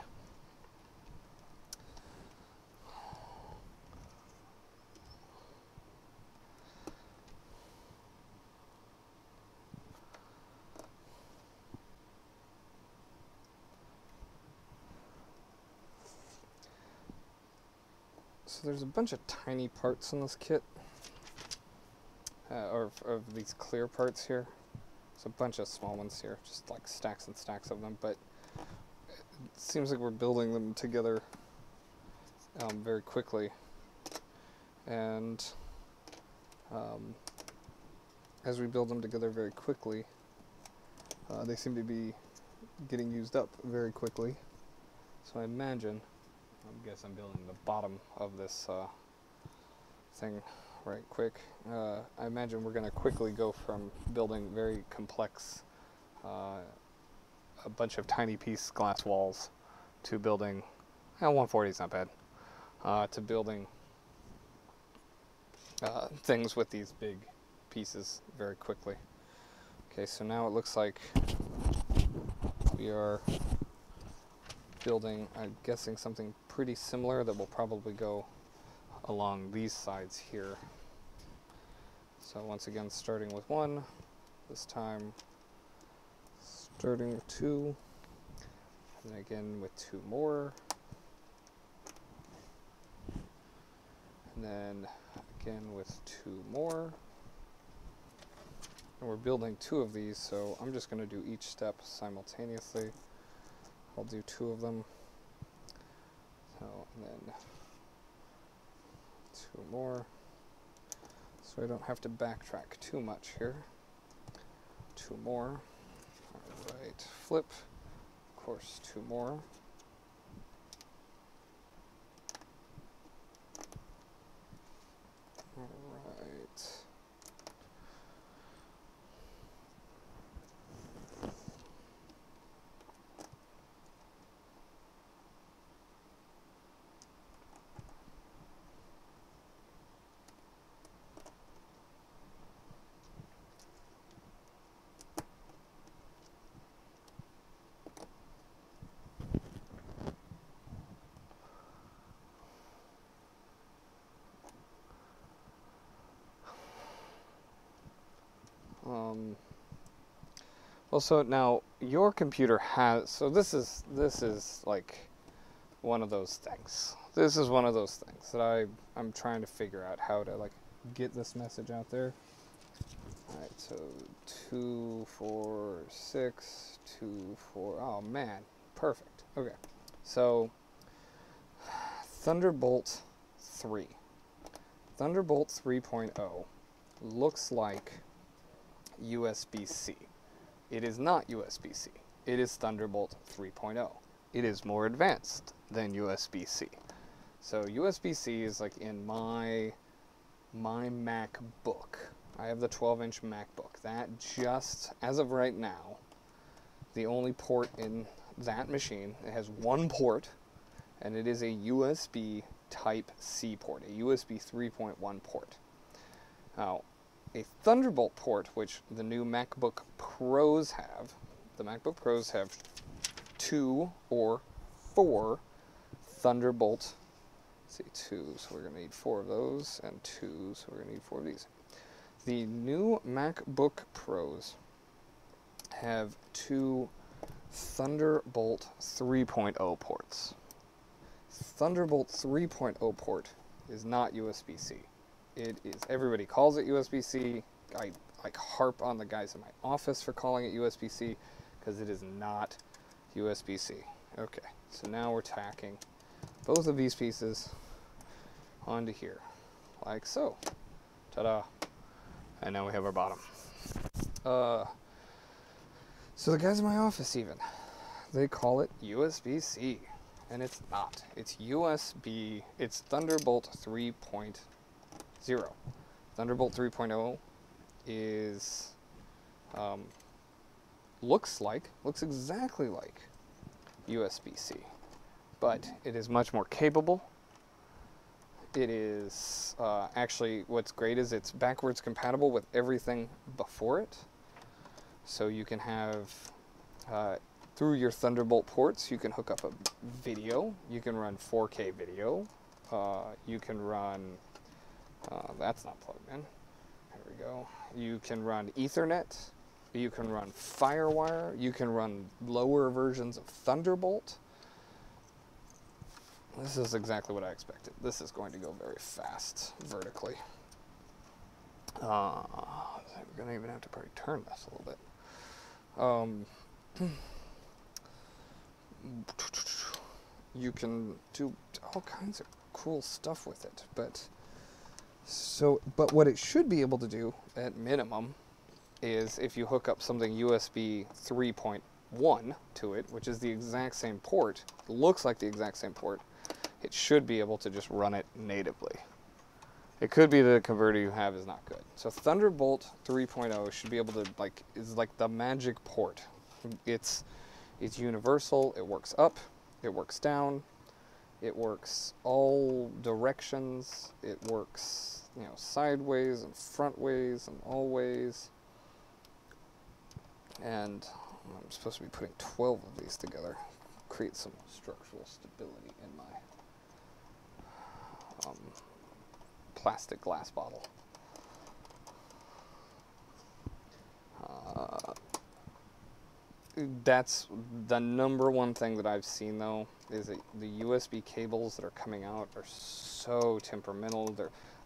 So there's a bunch of tiny parts in this kit, or of these clear parts here. There's a bunch of small ones here, just like stacks and stacks of them, but it seems like we're building them together very quickly. And as we build them together very quickly, they seem to be getting used up very quickly. So I guess I'm building the bottom of this thing right quick. I imagine we're going to quickly go from building very complex, a bunch of tiny piece glass walls, to building, 140 is not bad, to building things with these big pieces very quickly. Okay, so now it looks like we are building, I'm guessing, something pretty similar that will probably go along these sides here. So once again, starting with 1, this time starting with 2, and then again with 2 more, and then again with 2 more. And we're building 2 of these, so I'm just going to do each step simultaneously. I'll do 2 of them. So, and then 2 more. So I don't have to backtrack too much here. 2 more. Alright, flip. Of course, 2 more. Alright. Well, so now your computer has, so this is like one of those things. This is one of those things that I'm trying to figure out how to like get this message out there. All right, so 2, 4, 6, 2, 4. Oh man, perfect. Okay, so Thunderbolt 3. Thunderbolt 3.0 looks like USB-C. It is not USB-C. It is Thunderbolt 3.0. It is more advanced than USB-C. So USB-C is like in my MacBook. I have the 12-inch MacBook. That just, as of right now, the only port in that machine, it has 1 port, and it is a USB Type-C port, a USB 3.1 port. Now, a Thunderbolt port, which the new MacBook Pros have, the MacBook Pros have 2 or 4 Thunderbolt, let's see, 2, so we're going to need 4 of those, and 2, so we're going to need 4 of these. The new MacBook Pros have 2 Thunderbolt 3.0 ports. Thunderbolt 3.0 port is not USB-C. It is, everybody calls it USB-C. I like harp on the guys in my office for calling it USB-C because it is not USB-C. Okay, so now we're tacking both of these pieces onto here, like so. Ta-da. And now we have our bottom. So the guys in my office even, they call it USB-C, and it's not. It's USB, it's Thunderbolt 3.0. Thunderbolt 3.0 is looks exactly like USB-C, but it is much more capable. It is actually, what's great is it's backwards compatible with everything before it. So you can have, through your Thunderbolt ports, you can hook up a video. You can run 4K video. You can run, that's not plugged in. There we go. You can run Ethernet. You can run Firewire. You can run lower versions of Thunderbolt. This is exactly what I expected. This is going to go very fast vertically. We're going to even have to probably turn this a little bit. You can do all kinds of cool stuff with it, but what it should be able to do at minimum is if you hook up something USB 3.1 to it, which is the exact same port, looks like the exact same port, it should be able to just run it natively. It could be the converter you have is not good. So Thunderbolt 3.0 should be able to, is like the magic port. It's universal. It works up. It works down. It works all directions. It works, sideways and frontways and all ways. And I'm supposed to be putting 12 of these together, create some structural stability in my plastic glass bottle. That's the number one thing that I've seen, though, is that the USB cables that are coming out are so temperamental.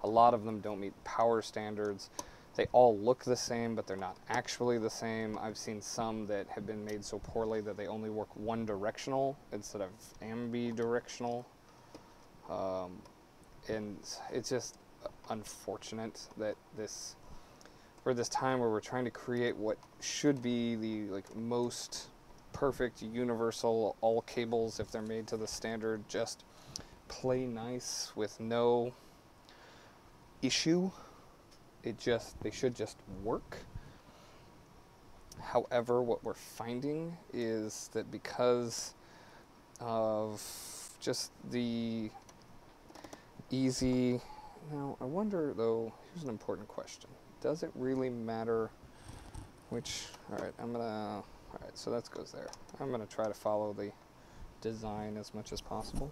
A lot of them don't meet power standards. They all look the same, but they're not actually the same. I've seen some that have been made so poorly that they only work one directional instead of ambidirectional. And it's just unfortunate that we're this time where we're trying to create what should be the most perfect universal, all cables, if they're made to the standard, just play nice with no issue. They should just work. However, what we're finding is that because of just the easy, now I wonder though, here's an important question. Does it really matter which, alright, so that goes there. I'm gonna try to follow the design as much as possible.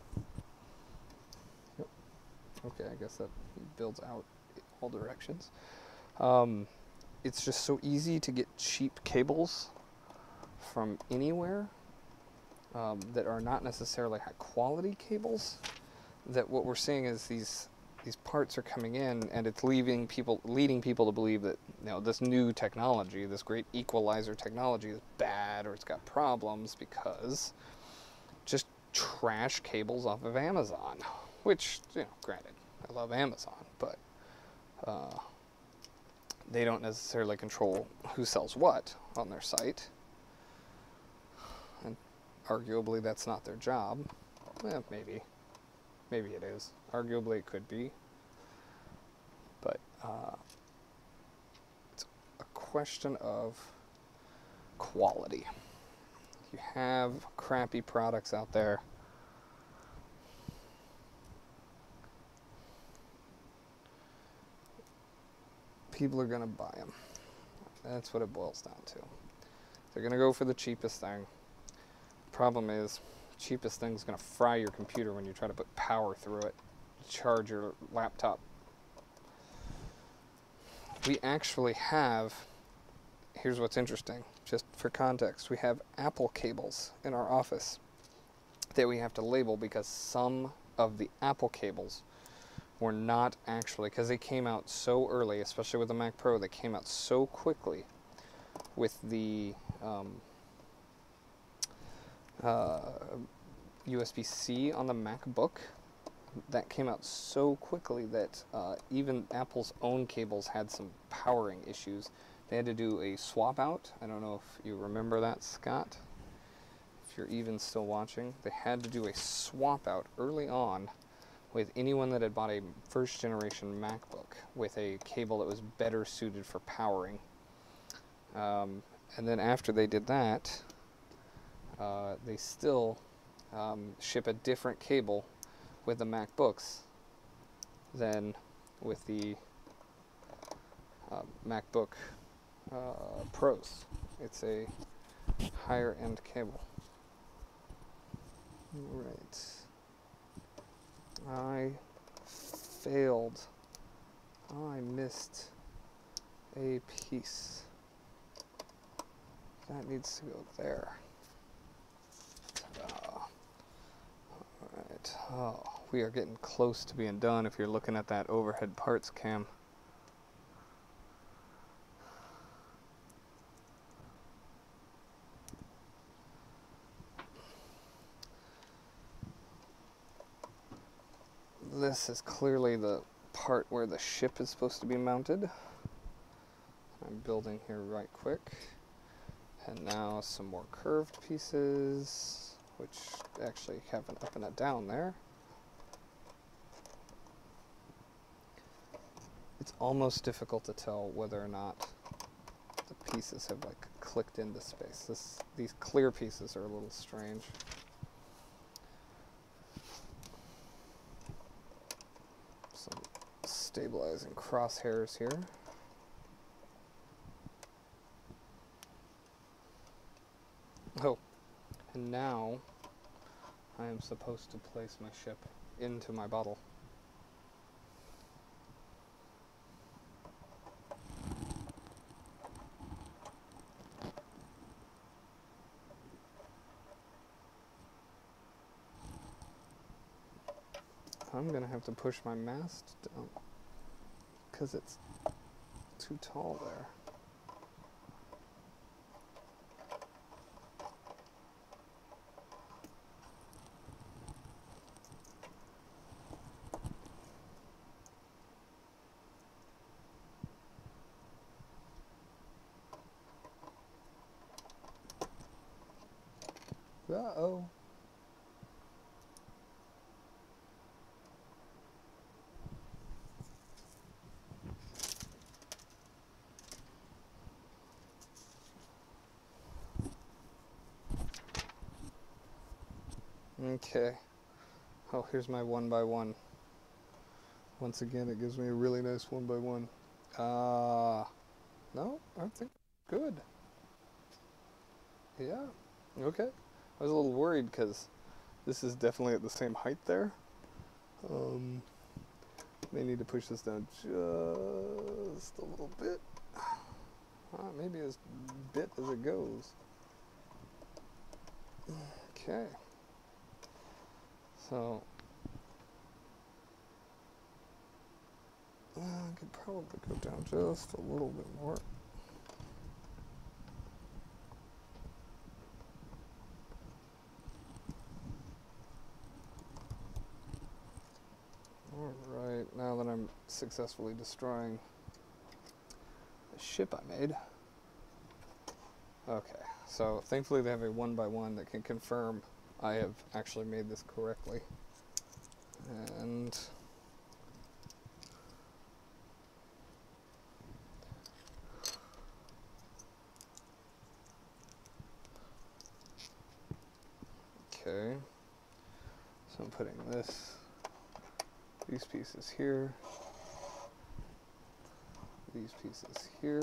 Yep. Okay, I guess that builds out all directions. It's just so easy to get cheap cables from anywhere that are not necessarily high quality cables, that what we're seeing is these parts are coming in, and it's leading people to believe that this new technology, this great equalizer technology, is bad or it's got problems because just trash cables off of Amazon, which, granted, I love Amazon, but they don't necessarily control who sells what on their site, and arguably that's not their job. Maybe it is. Arguably it could be. But it's a question of quality. You have crappy products out there. People are going to buy them. That's what it boils down to. They're going to go for the cheapest thing. Problem is, cheapest thing's going to fry your computer when you try to put power through it to charge your laptop. We actually have, here's what's interesting, just for context, we have Apple cables in our office that we have to label because some of the Apple cables were not actually, because they came out so early, especially with the Mac Pro, they came out so quickly with the USB-C on the MacBook. That came out so quickly that even Apple's own cables had some powering issues. They had to do a swap out. I don't know if you remember that, Scott. If you're even still watching, they had to do a swap out early on with anyone that had bought a first generation MacBook with a cable that was better suited for powering. And then after they did that, they still ship a different cable with the MacBooks than with the MacBook Pros. It's a higher end cable. Right. I failed. I missed a piece. That needs to go there. Alright. Oh, we are getting close to being done if you're looking at that overhead parts cam. This is clearly the part where the ship is supposed to be mounted. I'm building here right quick. And now some more curved pieces, which actually have an up and a down there. It's almost difficult to tell whether or not the pieces have like clicked into space. These clear pieces are a little strange. Some stabilizing crosshairs here. Oh, and now I am supposed to place my ship into my bottle. I'm gonna have to push my mast down because it's too tall there. Uh-oh. Okay. Oh, here's my 1x1. Once again, it gives me a really nice 1x1. No, I think good. Yeah, okay. I was a little worried because this is definitely at the same height there. May need to push this down just a little bit. Maybe as bit as it goes. Okay. So, I could probably go down just a little bit more. Alright, now that I'm successfully destroying the ship I made. Okay, so thankfully they have a 1x1 that can confirm I have actually made this correctly. And okay, so I'm putting these pieces here, these pieces here.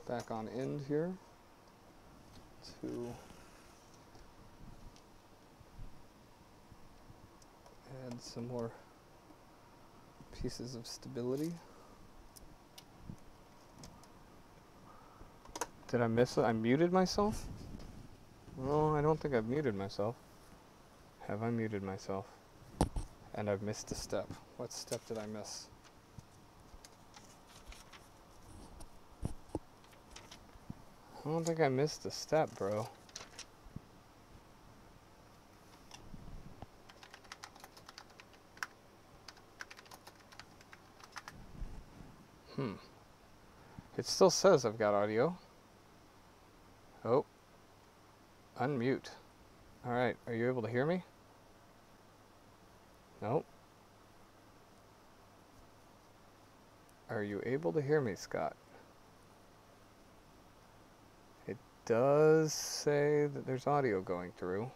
Back on end here to add some more pieces of stability. Did I miss it? I muted myself? No, I don't think I've muted myself. Have I muted myself? And I've missed a step. What step did I miss? I don't think I missed a step, bro. It still says I've got audio. Oh. Unmute. Alright, are you able to hear me? Nope. Are you able to hear me, Scott? It does say that there's audio going through.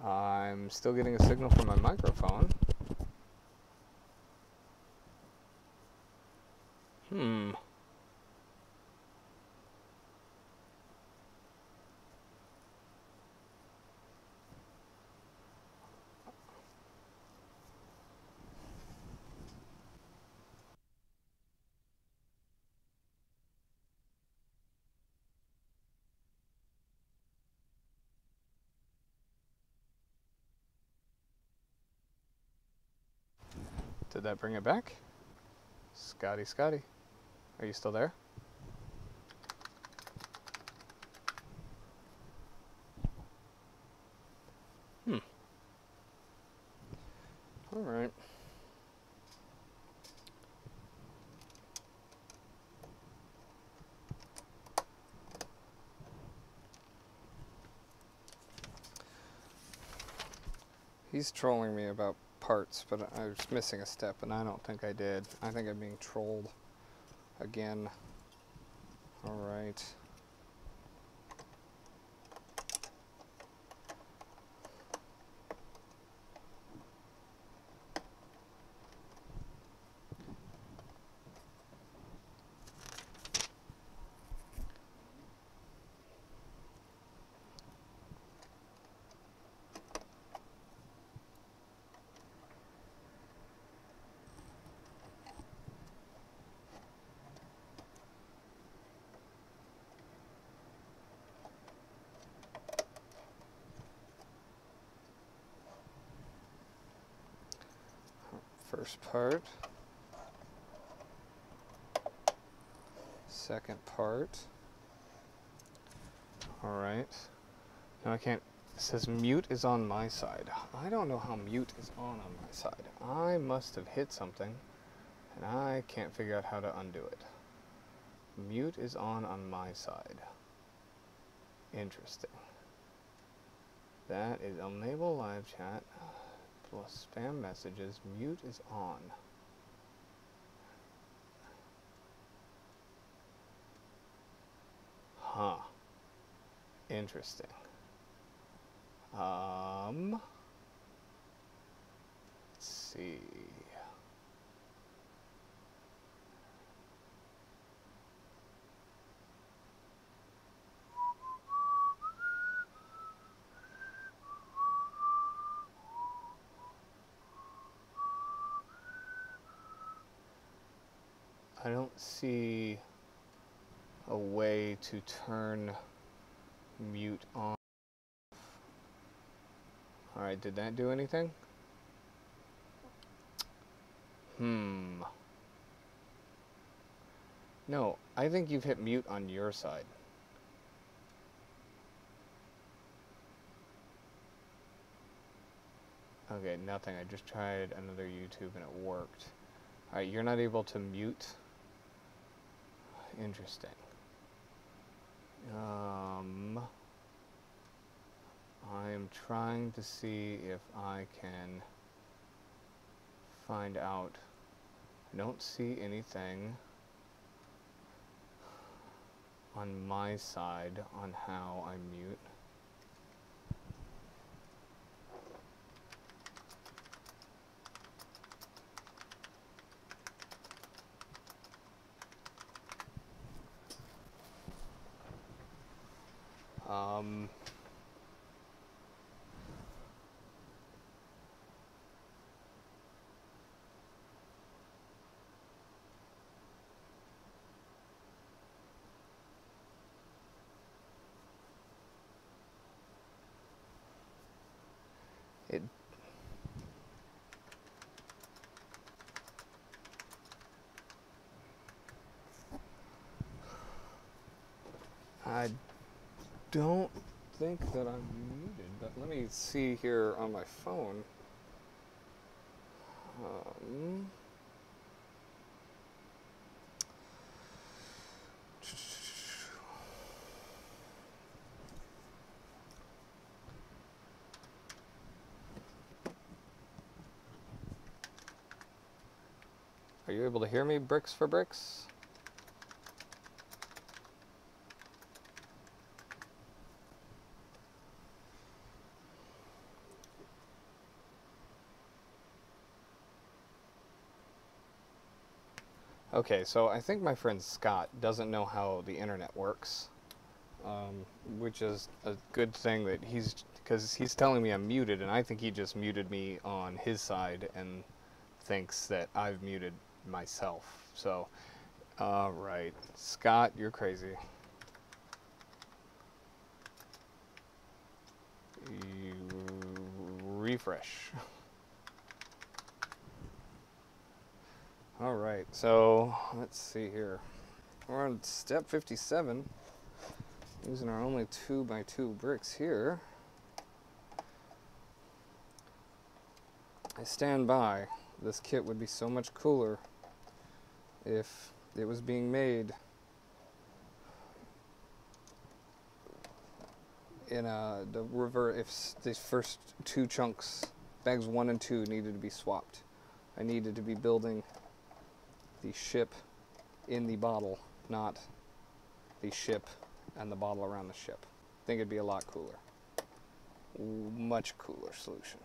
I'm still getting a signal from my microphone. Did that bring it back? Scotty, Scotty, are you still there? All right. He's trolling me about parts, but I was missing a step, and I don't think I did. I think I'm being trolled again. All right. First part. Second part. All right. Now I can't. It says mute is on my side. I don't know how mute is on my side. I must have hit something, and I can't figure out how to undo it. Mute is on my side. Interesting. That is enable live chat plus spam messages. Mute is on. Huh. Interesting. Let's see. I don't see a way to turn mute on. Alright, did that do anything? No, I think you've hit mute on your side. Okay, nothing. I just tried another YouTube and it worked. Alright, you're not able to mute? Interesting. I'm trying to see if I can find out. I don't see anything on my side on how I mute. I don't think that I'm muted, but let me see here on my phone. Are you able to hear me, bricks for bricks? Okay, so I think my friend Scott doesn't know how the internet works, which is a good thing that because he's telling me I'm muted, and I think he just muted me on his side and thinks that I've muted myself. So, right, Scott, you're crazy. You refresh. All right, so let's see here. We're on step 57, using our only 2x2 bricks here. I stand by. This kit would be so much cooler if it was being made in the reverse. If the first two chunks, bags 1 and 2, needed to be swapped, I needed to be building the ship in the bottle, not the ship and the bottle around the ship. I think it'd be a lot cooler. Much cooler solution.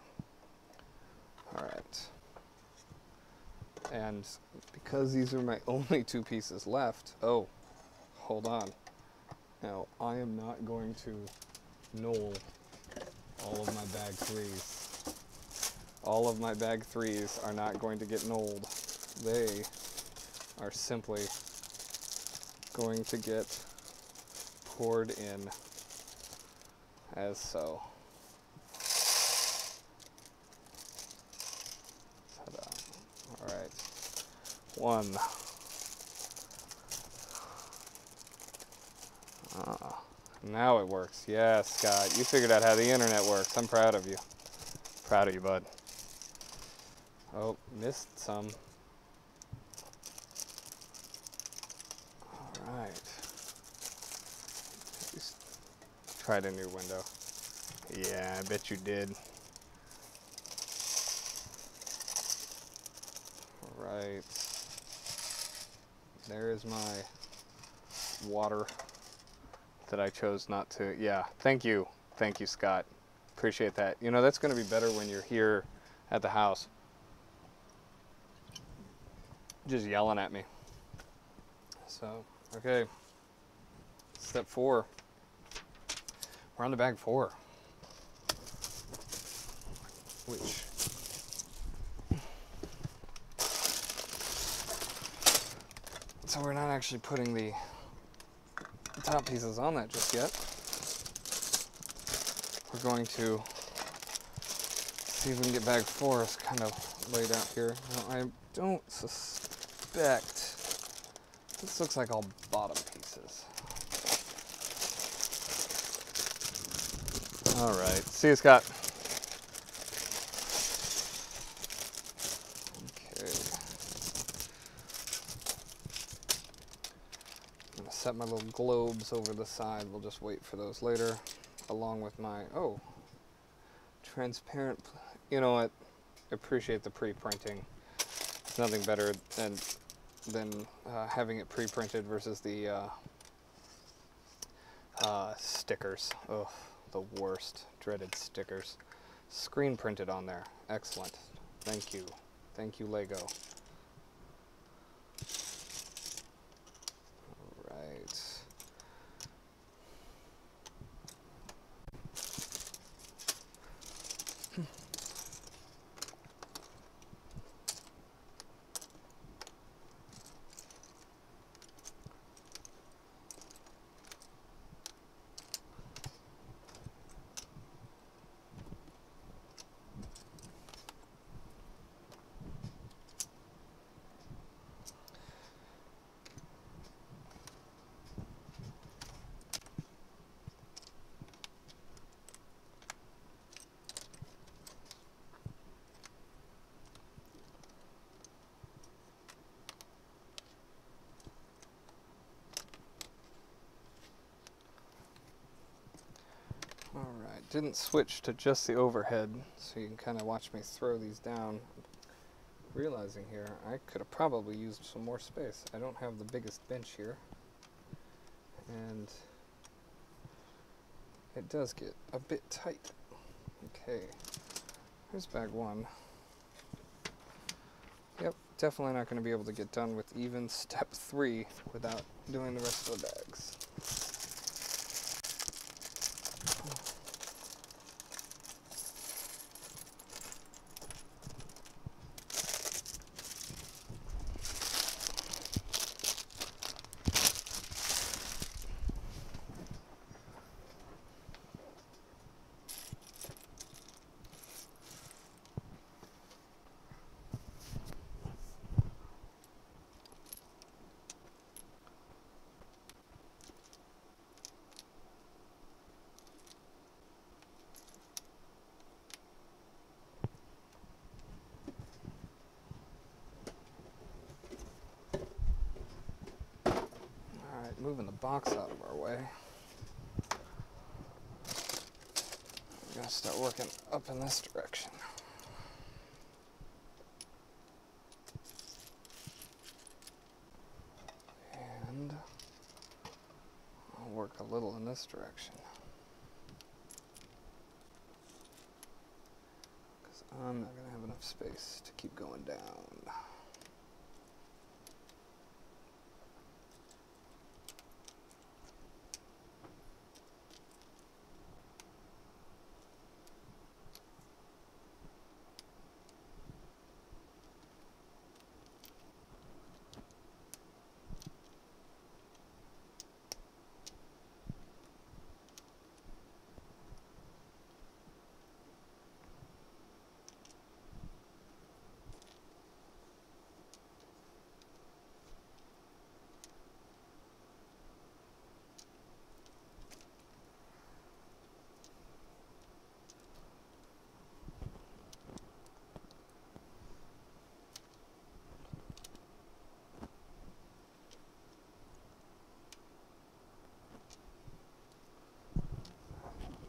Alright. And because these are my only 2 pieces left, oh, hold on. Now, I am not going to knoll all of my bag 3s. All of my bag 3s are not going to get knolled. They are simply going to get poured in as so. Ta-da. All right, 1. Now it works. Yes, Scott, you figured out how the internet works. I'm proud of you. Proud of you, bud. Oh, missed some. Alright. Tried a new window. Yeah, I bet you did. Alright. There is my water that I chose not to. Yeah, thank you. Thank you, Scott. Appreciate that. You know, that's going to be better when you're here at the house. Just yelling at me. So, okay. Step 4. We're on to bag 4. Which so we're not actually putting the top pieces on that just yet. We're going to see if we can get bag 4 kind of laid out here. Now, I don't suspect this looks like all bottom pieces. All right, see you, Scott. Okay. I'm gonna set my little globes over the side. We'll just wait for those later, along with my, oh, transparent. You know what? I appreciate the pre-printing. It's nothing better than having it pre-printed versus the stickers. Ugh. The worst. Dreaded stickers. Screen printed on there. Excellent. Thank you. Thank you, Lego. Alright. Alright, didn't switch to just the overhead, so you can kind of watch me throw these down. realizing here, I could have probably used some more space. I don't have the biggest bench here, and it does get a bit tight. Okay, here's bag one. Yep, definitely not going to be able to get done with even step 3 without doing the rest of the bags. Moving the box out of our way. We're going to start working up in this direction. And I'll work a little in this direction. Because I'm not going to have enough space to keep going down.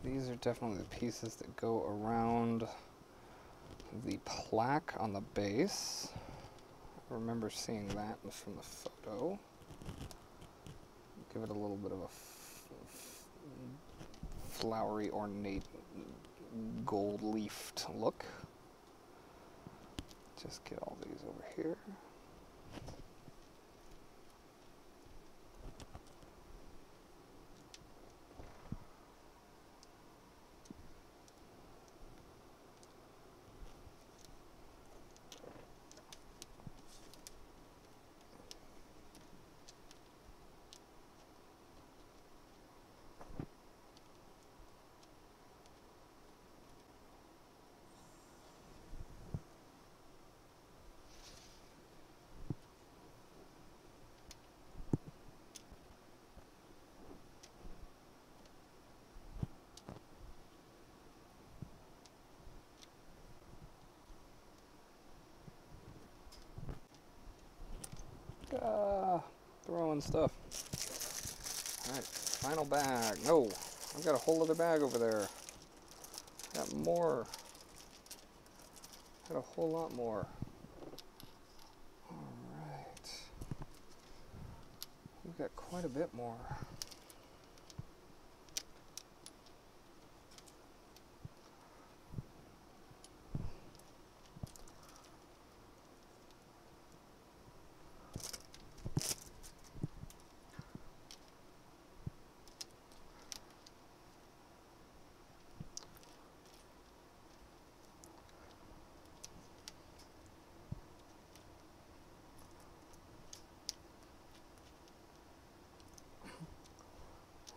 These are definitely the pieces that go around the plaque on the base. I remember seeing that from the photo. Give it a little bit of a flowery, ornate, gold-leafed look. Just get all these over here. Throwing stuff. Alright, final bag. No, I've got a whole other bag over there. Got more. Got a whole lot more. Alright. We've got quite a bit more.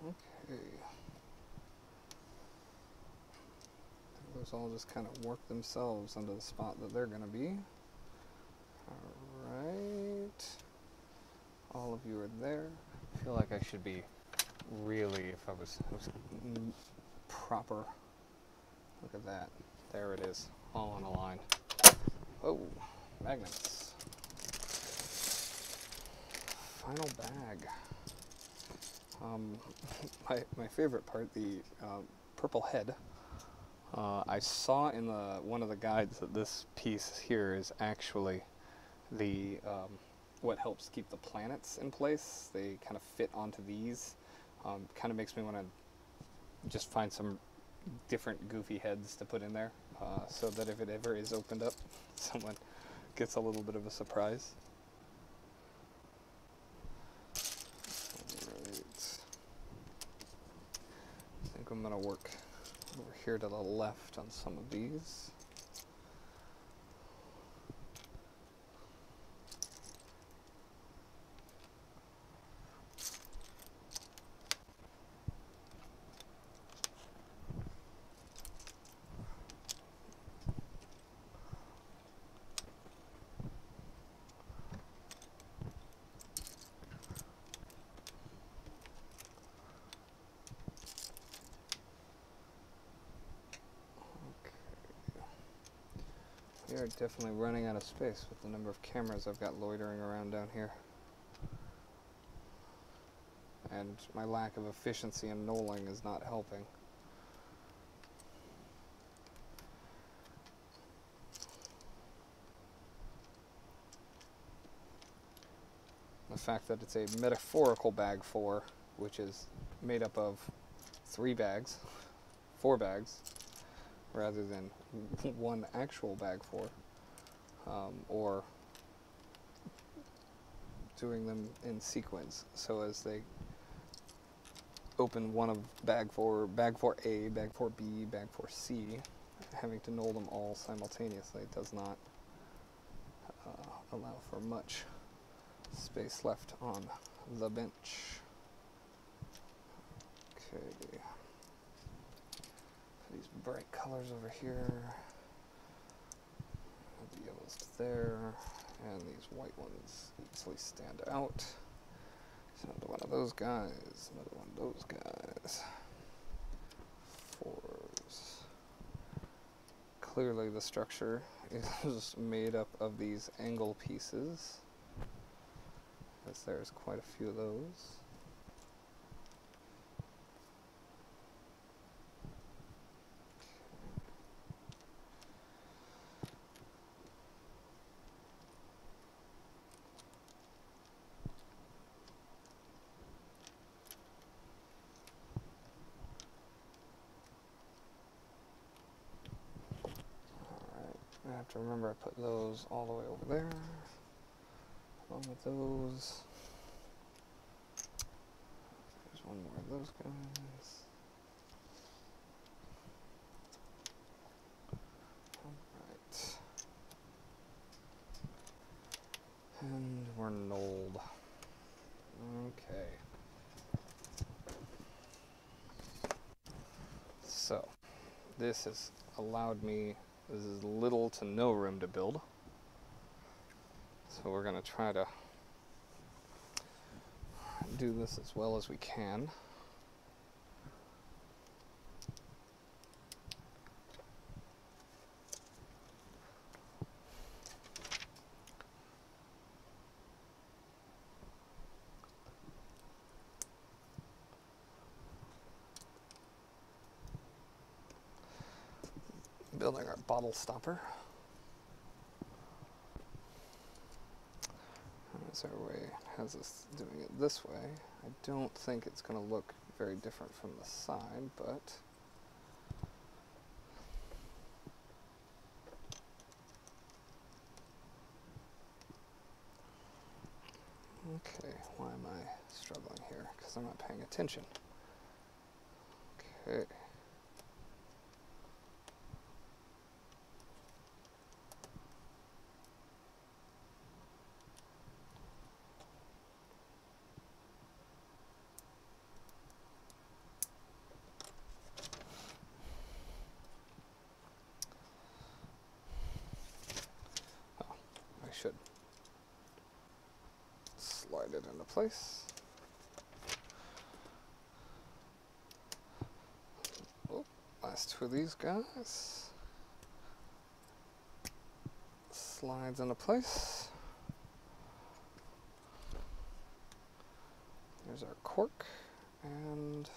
Okay. Those all just kind of work themselves into the spot that they're going to be. Alright. All of you are there. I feel like I should be really, if I was proper. Look at that. There it is. All on a line. Oh, magnets. Final bag. My favorite part, the purple head I saw in one of the guides that this piece here is actually the what helps keep the planets in place. They kind of fit onto these. Kind of makes me want to just find some different goofy heads to put in there, so that if it ever is opened up, someone gets a little bit of a surprise. Alright. I think I'm going to work over here to the left on some of these. We are definitely running out of space with the number of cameras I've got loitering around down here. And my lack of efficiency in knolling is not helping. The fact that it's a metaphorical bag 4, which is made up of 4 bags, rather than one actual bag 4, or doing them in sequence, so as they open one of bag 4A, bag 4B, bag 4C, having to knoll them all simultaneously does not allow for much space left on the bench. Okay. These bright colors over here, the yellows to there, and these white ones easily stand out. So another one of those guys, another one of those guys. 4s. Clearly the structure is made up of these angle pieces, as there's quite a few of those. I have to remember I put those all the way over there, along with those. There's one more of those guys. Alright. And we're knolled. Okay. So, this has allowed me, this is little to no room to build. So we're going to try to do this as well as we can. Building our bottle stopper. As our way has us doing it this way. I don't think it's going to look very different from the side, but okay, why am I struggling here? Because I'm not paying attention. Okay. Should slide it into place. Oh, last 2 of these guys. Slides into place. There's our cork, and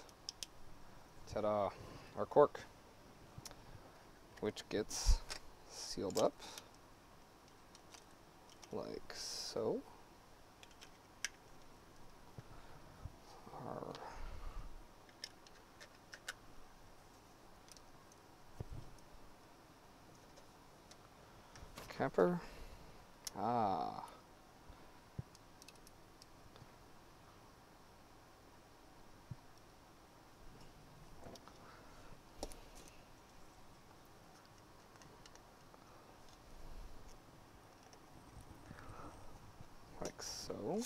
ta-da, our cork. which gets sealed up like so. Our capper. Like so.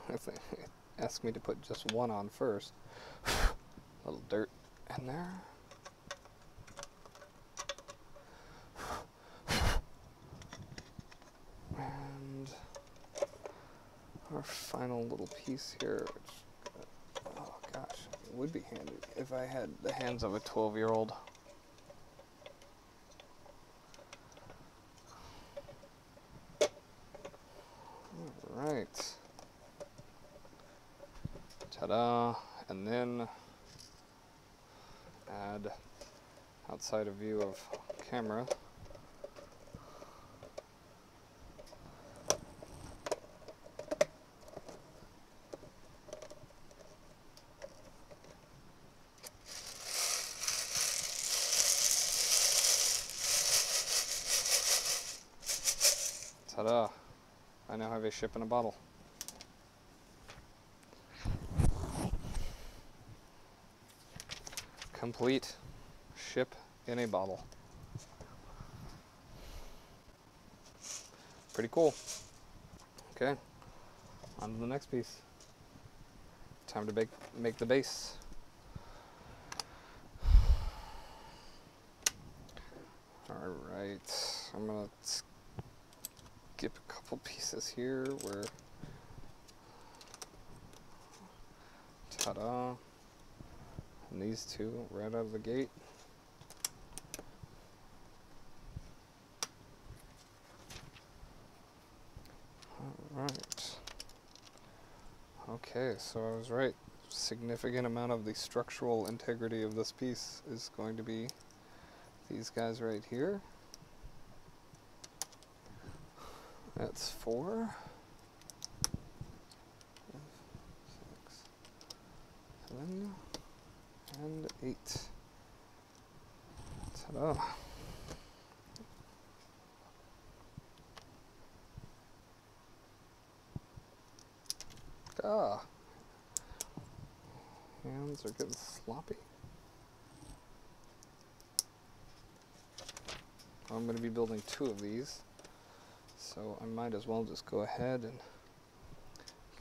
I think it asked me to put just one on first. A little dirt in there. And our final little piece here, which, oh gosh, it would be handy if I had the hands of a 12-year-old. Alright. Ta-da! And then add outside of view of camera. Ta-da! I now have a ship in a bottle. Complete ship in a bottle. Pretty cool. Okay, on to the next piece. Time to make the base. Alright, I'm gonna skip a couple pieces here where, ta-da, and these two right out of the gate. Alright. Okay, so I was right. Significant amount of the structural integrity of this piece is going to be these guys right here. That's 4, 5, 6, 7, and 8. Ta-da! Hands are getting sloppy. I'm going to be building 2 of these, so I might as well just go ahead and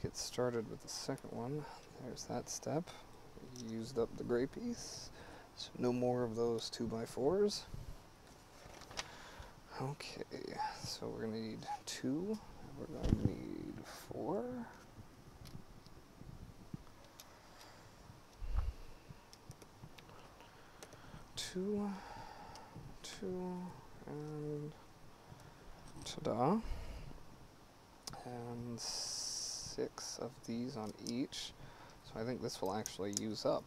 get started with the second one. There's that step. We used up the gray piece, so no more of those 2x4s. Okay, so we're going to need 2. We're going to need 4. 2, 2, and ta-da. And 6 of these on each. So I think this will actually use up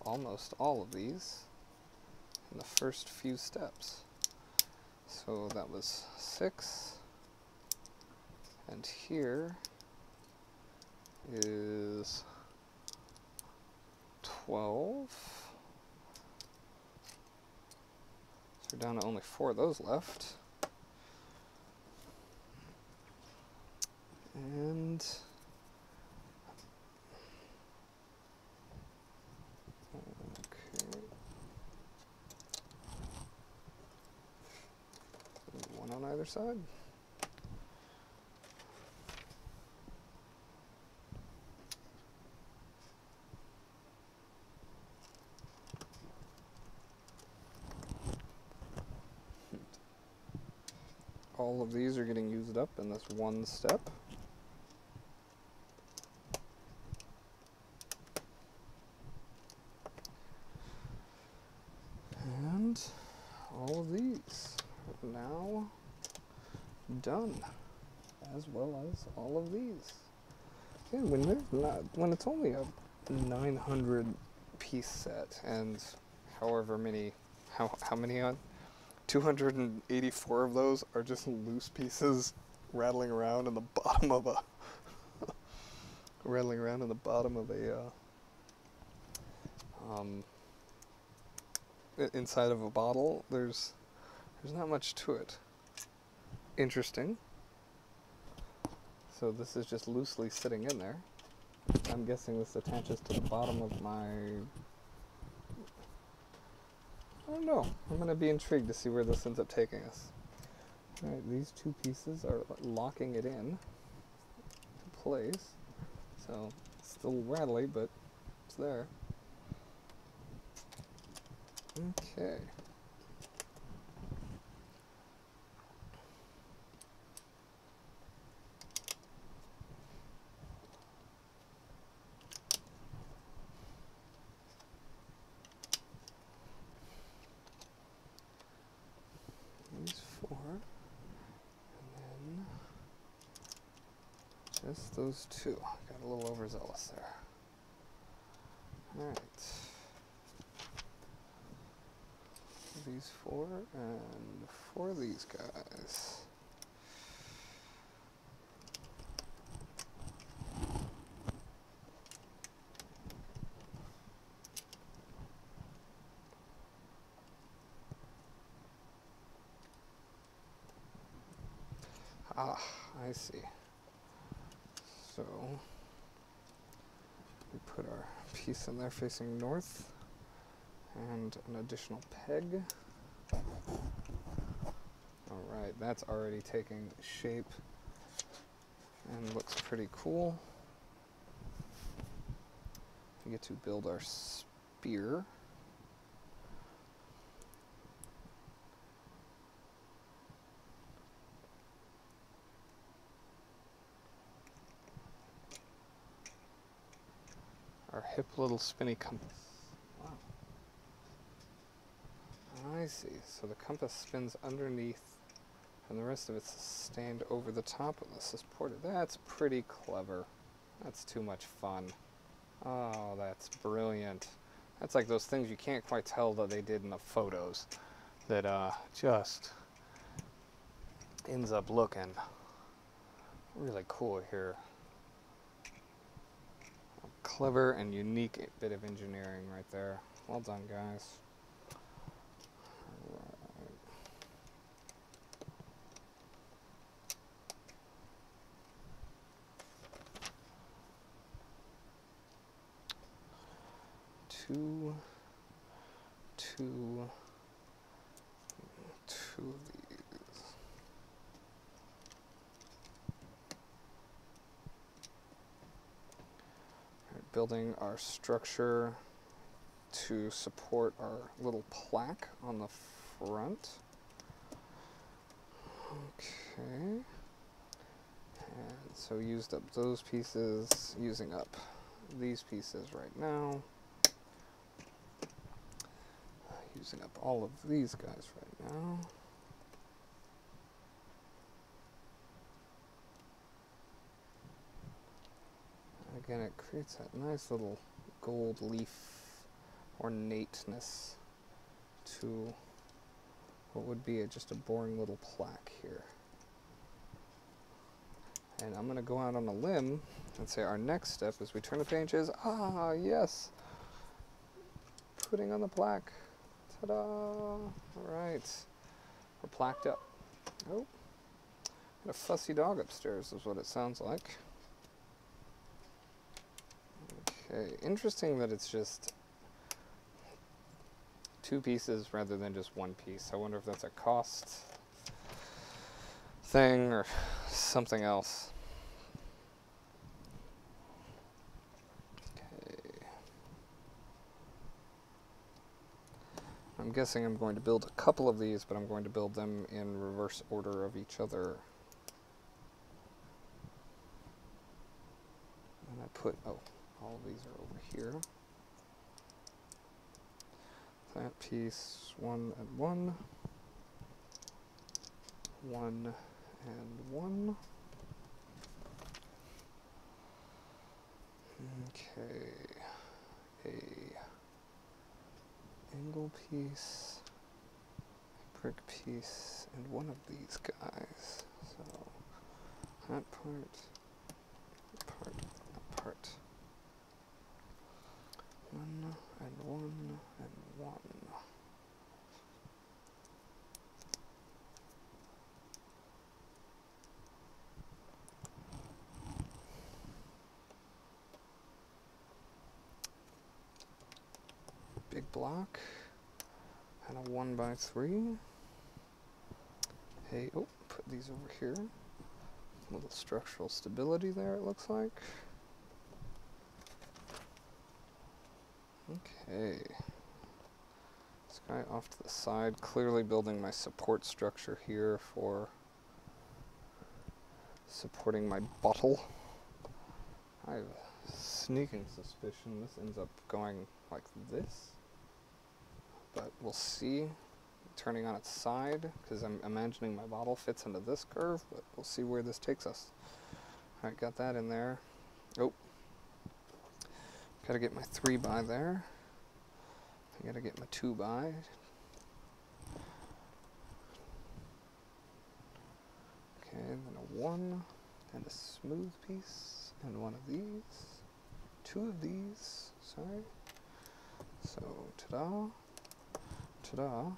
almost all of these in the first few steps. So that was 6. And here is 12. So we're down to only 4 of those left. And okay, 1 on either side. All of these are getting used up in this one step. And all of these are now done as well as all of these. Yeah, when it's only a 900 piece set, and however many, how many on 284 of those are just loose pieces rattling around in the bottom of a inside of a bottle. There's not much to it. Interesting. So this is just loosely sitting in there. I'm guessing this attaches to the bottom of my... I don't know. I'm going to be intrigued to see where this ends up taking us. Alright, these two pieces are locking it in to place. So it's still rattly, but it's there. Okay. These four, and then just those two. Got a little overzealous there. Alright. These four, and four of these guys. Ah, I see. So we put our piece in there facing north, and an additional peg. Alright, that's already taking shape and looks pretty cool. We get to build our spear. Our hip little spinny compass. Wow. I see. So the compass spins underneath and the rest of it's sustained over the top of the supporter. That's pretty clever. That's too much fun. Oh, that's brilliant. That's like those things you can't quite tell that they did in the photos that just ends up looking really cool here. Clever and unique bit of engineering right there. Well done, guys. All right. Two of these. Building our structure to support our little plaque on the front. Okay. And so used up those pieces, using up these pieces right now. Using up all of these guys right now. Again, it creates that nice little gold leaf ornateness to what would be just a boring little plaque here. And I'm going to go out on a limb and say our next step as we turn the page is, ah, yes, putting on the plaque. Ta-da! All right, we're plaqued up. Oh, got a fussy dog upstairs is what it sounds like. Okay, interesting that it's just two pieces rather than just one piece. I wonder if that's a cost thing or something else. Okay. I'm guessing I'm going to build a couple of these, but I'm going to build them in reverse order of each other. And I put, oh, all of these are over here. That piece, 1 and 1. 1 and 1. Okay, a angle piece, brick piece, and one of these guys. So that part, that part. One and one and one. Big block and a 1x3. Hey, oh, put these over here. A little structural stability there, it looks like. Okay. This guy off to the side, clearly building my support structure here for supporting my bottle. I have a sneaking suspicion this ends up going like this. But we'll see, turning on its side, because I'm imagining my bottle fits into this curve, but we'll see where this takes us. Alright, got that in there. Oh, gotta get my 3x there. I gotta get my 2x. Okay, then a 1, and a smooth piece, and one of these. 2 of these, sorry. So, ta-da. Ta-da.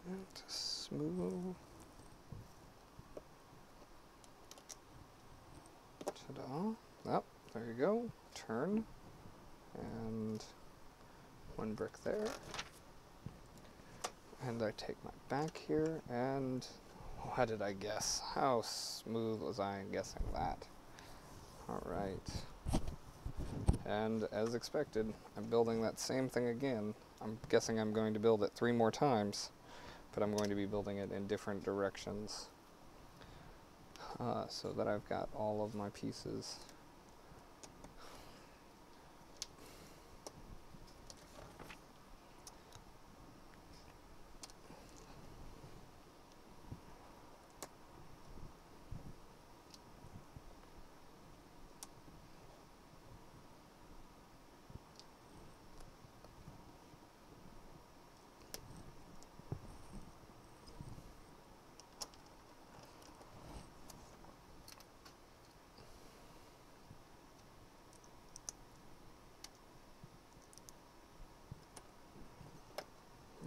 And smooth. Ta-da. Oh, there you go. Turn. And one brick there. And I take my back here, and what did I guess? How smooth was I in guessing that? Alright. And as expected, I'm building that same thing again. I'm guessing I'm going to build it 3 more times, but I'm going to be building it in different directions. So that I've got all of my pieces.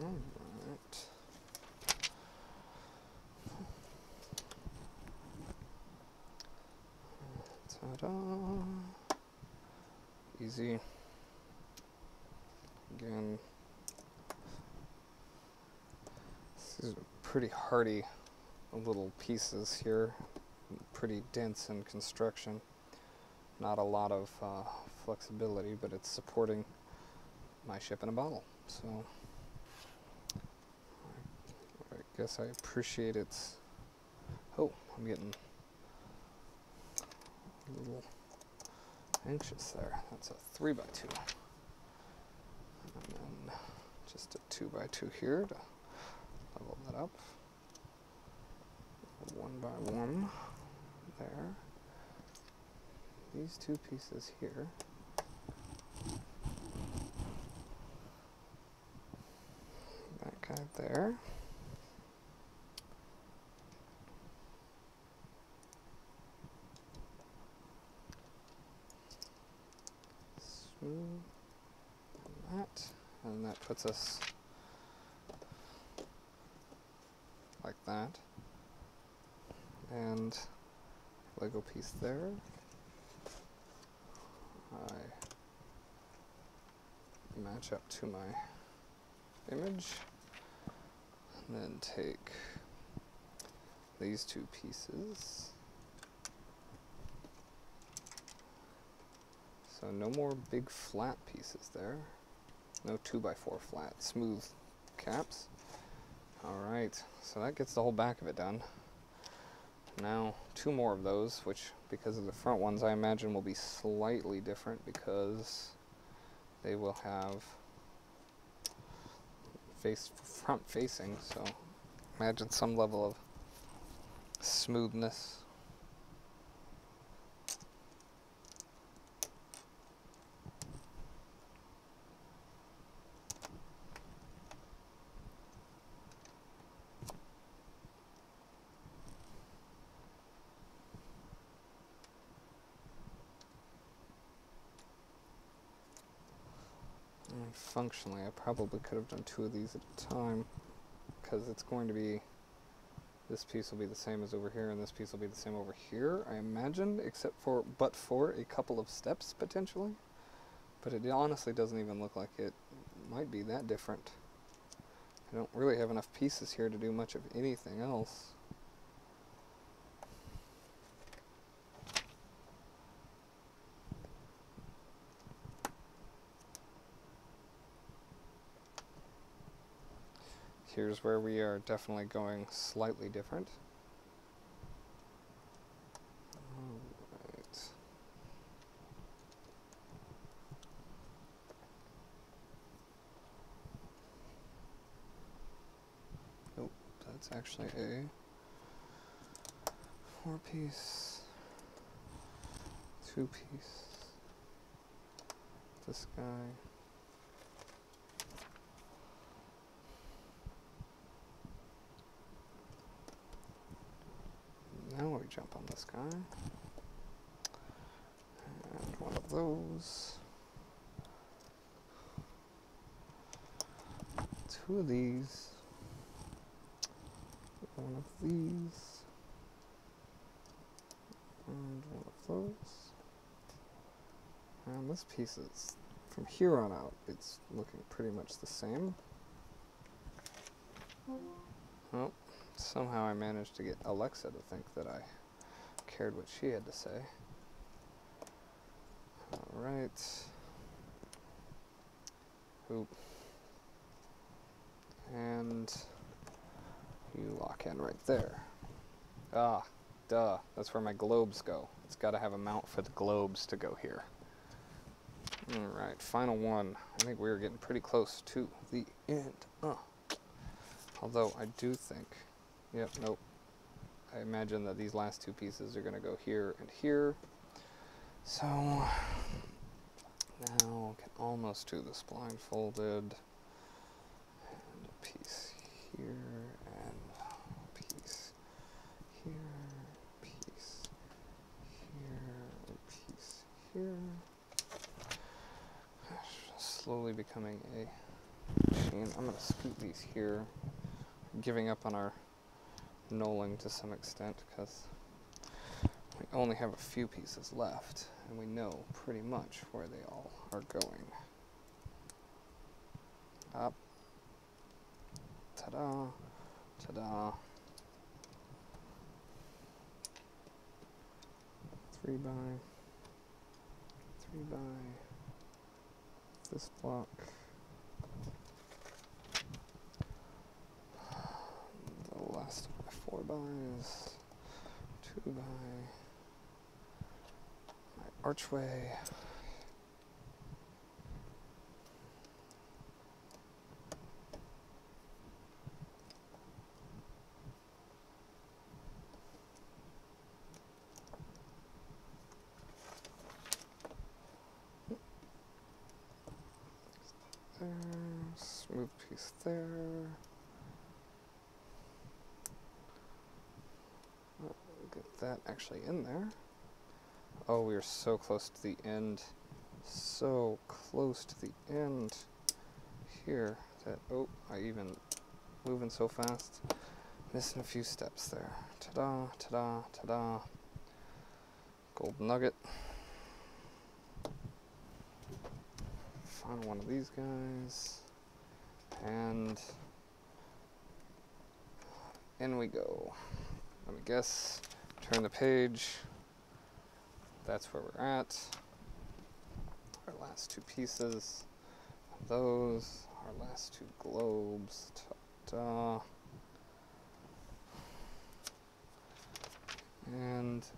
Alright. Ta-da. Easy. Again. These are pretty hardy little pieces here. Pretty dense in construction. Not a lot of flexibility, but it's supporting my ship in a bottle. So I guess I appreciate its... Oh, I'm getting a little anxious there. That's a 3x2. And then just a 2x2 here to level that up. A 1x1 there. These 2 pieces here. That guy there. Smooth. And that. And that puts us like that. And Lego piece there. I match up to my image, and then take these 2 pieces. So no more big flat pieces there. No 2x4 flat, smooth caps. Alright, so that gets the whole back of it done. Now 2 more of those, which because of the front ones I imagine will be slightly different because they will have front facing, so imagine some level of smoothness. And functionally, I probably could have done 2 of these at a time, because it's going to be, this piece will be the same as over here, and this piece will be the same over here, I imagine, but for a couple of steps, potentially. But it honestly doesn't even look like it might be that different. I don't really have enough pieces here to do much of anything else. Here's where we are definitely going slightly different. Alright. Nope, that's actually a 4-piece, 2-piece. This guy. Now we jump on this guy, and one of those, 2 of these, one of these, and one of those. And this piece is, from here on out, it's looking pretty much the same. Oh. Somehow I managed to get Alexa to think that I cared what she had to say. Alright. Oop. And you lock in right there. Ah, duh. That's where my globes go. It's got to have a mount for the globes to go here. Alright, final one. I think we're getting pretty close to the end. Although I do think... Yep, nope. I imagine that these last 2 pieces are going to go here and here. So, now I can almost do this blindfolded. And a piece here, and a piece here, piece here, a piece here. Slowly becoming a machine. I'm going to scoot these here, giving up on our knolling to some extent because we only have a few pieces left and we know pretty much where they all are going. Up. Ta-da. Ta-da. 3 by 3 by this block. The last 4 bys, 2 by my archway. There, smooth piece there. Get that actually in there. Oh, we are so close to the end. So close to the end here that, oh, I even moving so fast. Missing a few steps there. Ta-da, ta-da, ta-da. Gold nugget. Final one of these guys. And in we go. Let me guess. Turn the page. That's where we're at. Our last 2 pieces. Those. Our last 2 globes. Ta-da.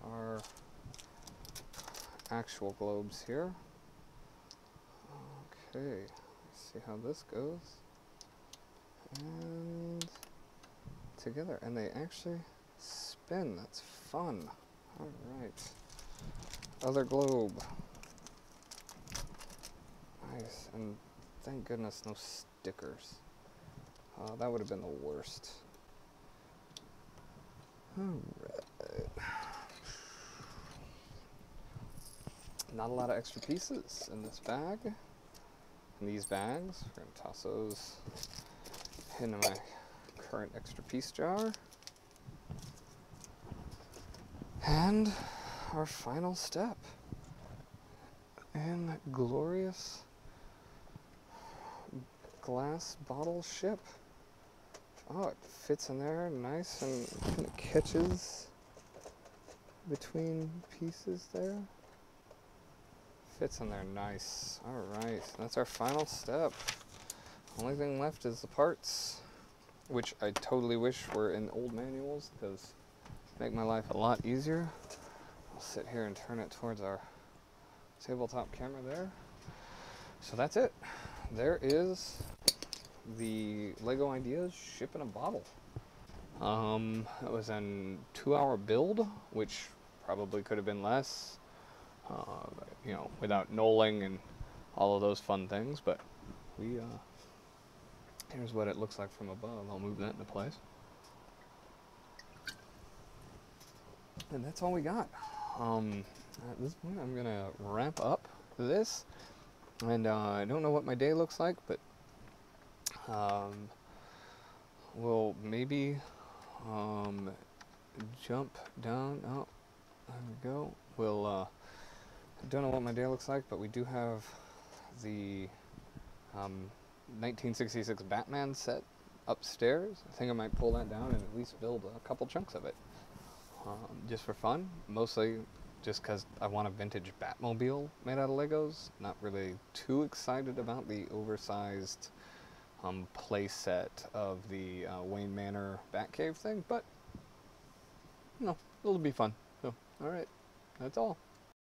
our actual globes here. Okay, let's see how this goes. And together, and they actually spin. That's fun. All right. Other globe. Nice, and thank goodness no stickers. That would have been the worst. Alright. Not a lot of extra pieces in this bag. In these bags, we're going to toss those into my current extra piece jar. And our final step in glorious glass bottle ship. Oh, it fits in there nice and kind of catches between pieces there. Fits in there nice. Alright, that's our final step. Only thing left is the parts, which I totally wish were in old manuals because make my life a lot easier. I'll sit here and turn it towards our tabletop camera there. So that's it. There is the LEGO Ideas ship in a bottle. It was a 2-hour build, which probably could have been less, you know, without knolling and all of those fun things, but here's what it looks like from above. I'll move that into place. And that's all we got. At this point, I'm gonna wrap up this, and I don't know what my day looks like, but we'll maybe jump down. Oh, there we go. We'll don't know what my day looks like, but we do have the 1966 Batman set upstairs. I think I might pull that down and at least build a couple chunks of it, just for fun. Mostly just because I want a vintage Batmobile made out of Legos. Not really too excited about the oversized play set of the Wayne Manor Batcave thing, but you know, it'll be fun. So, all right, that's all.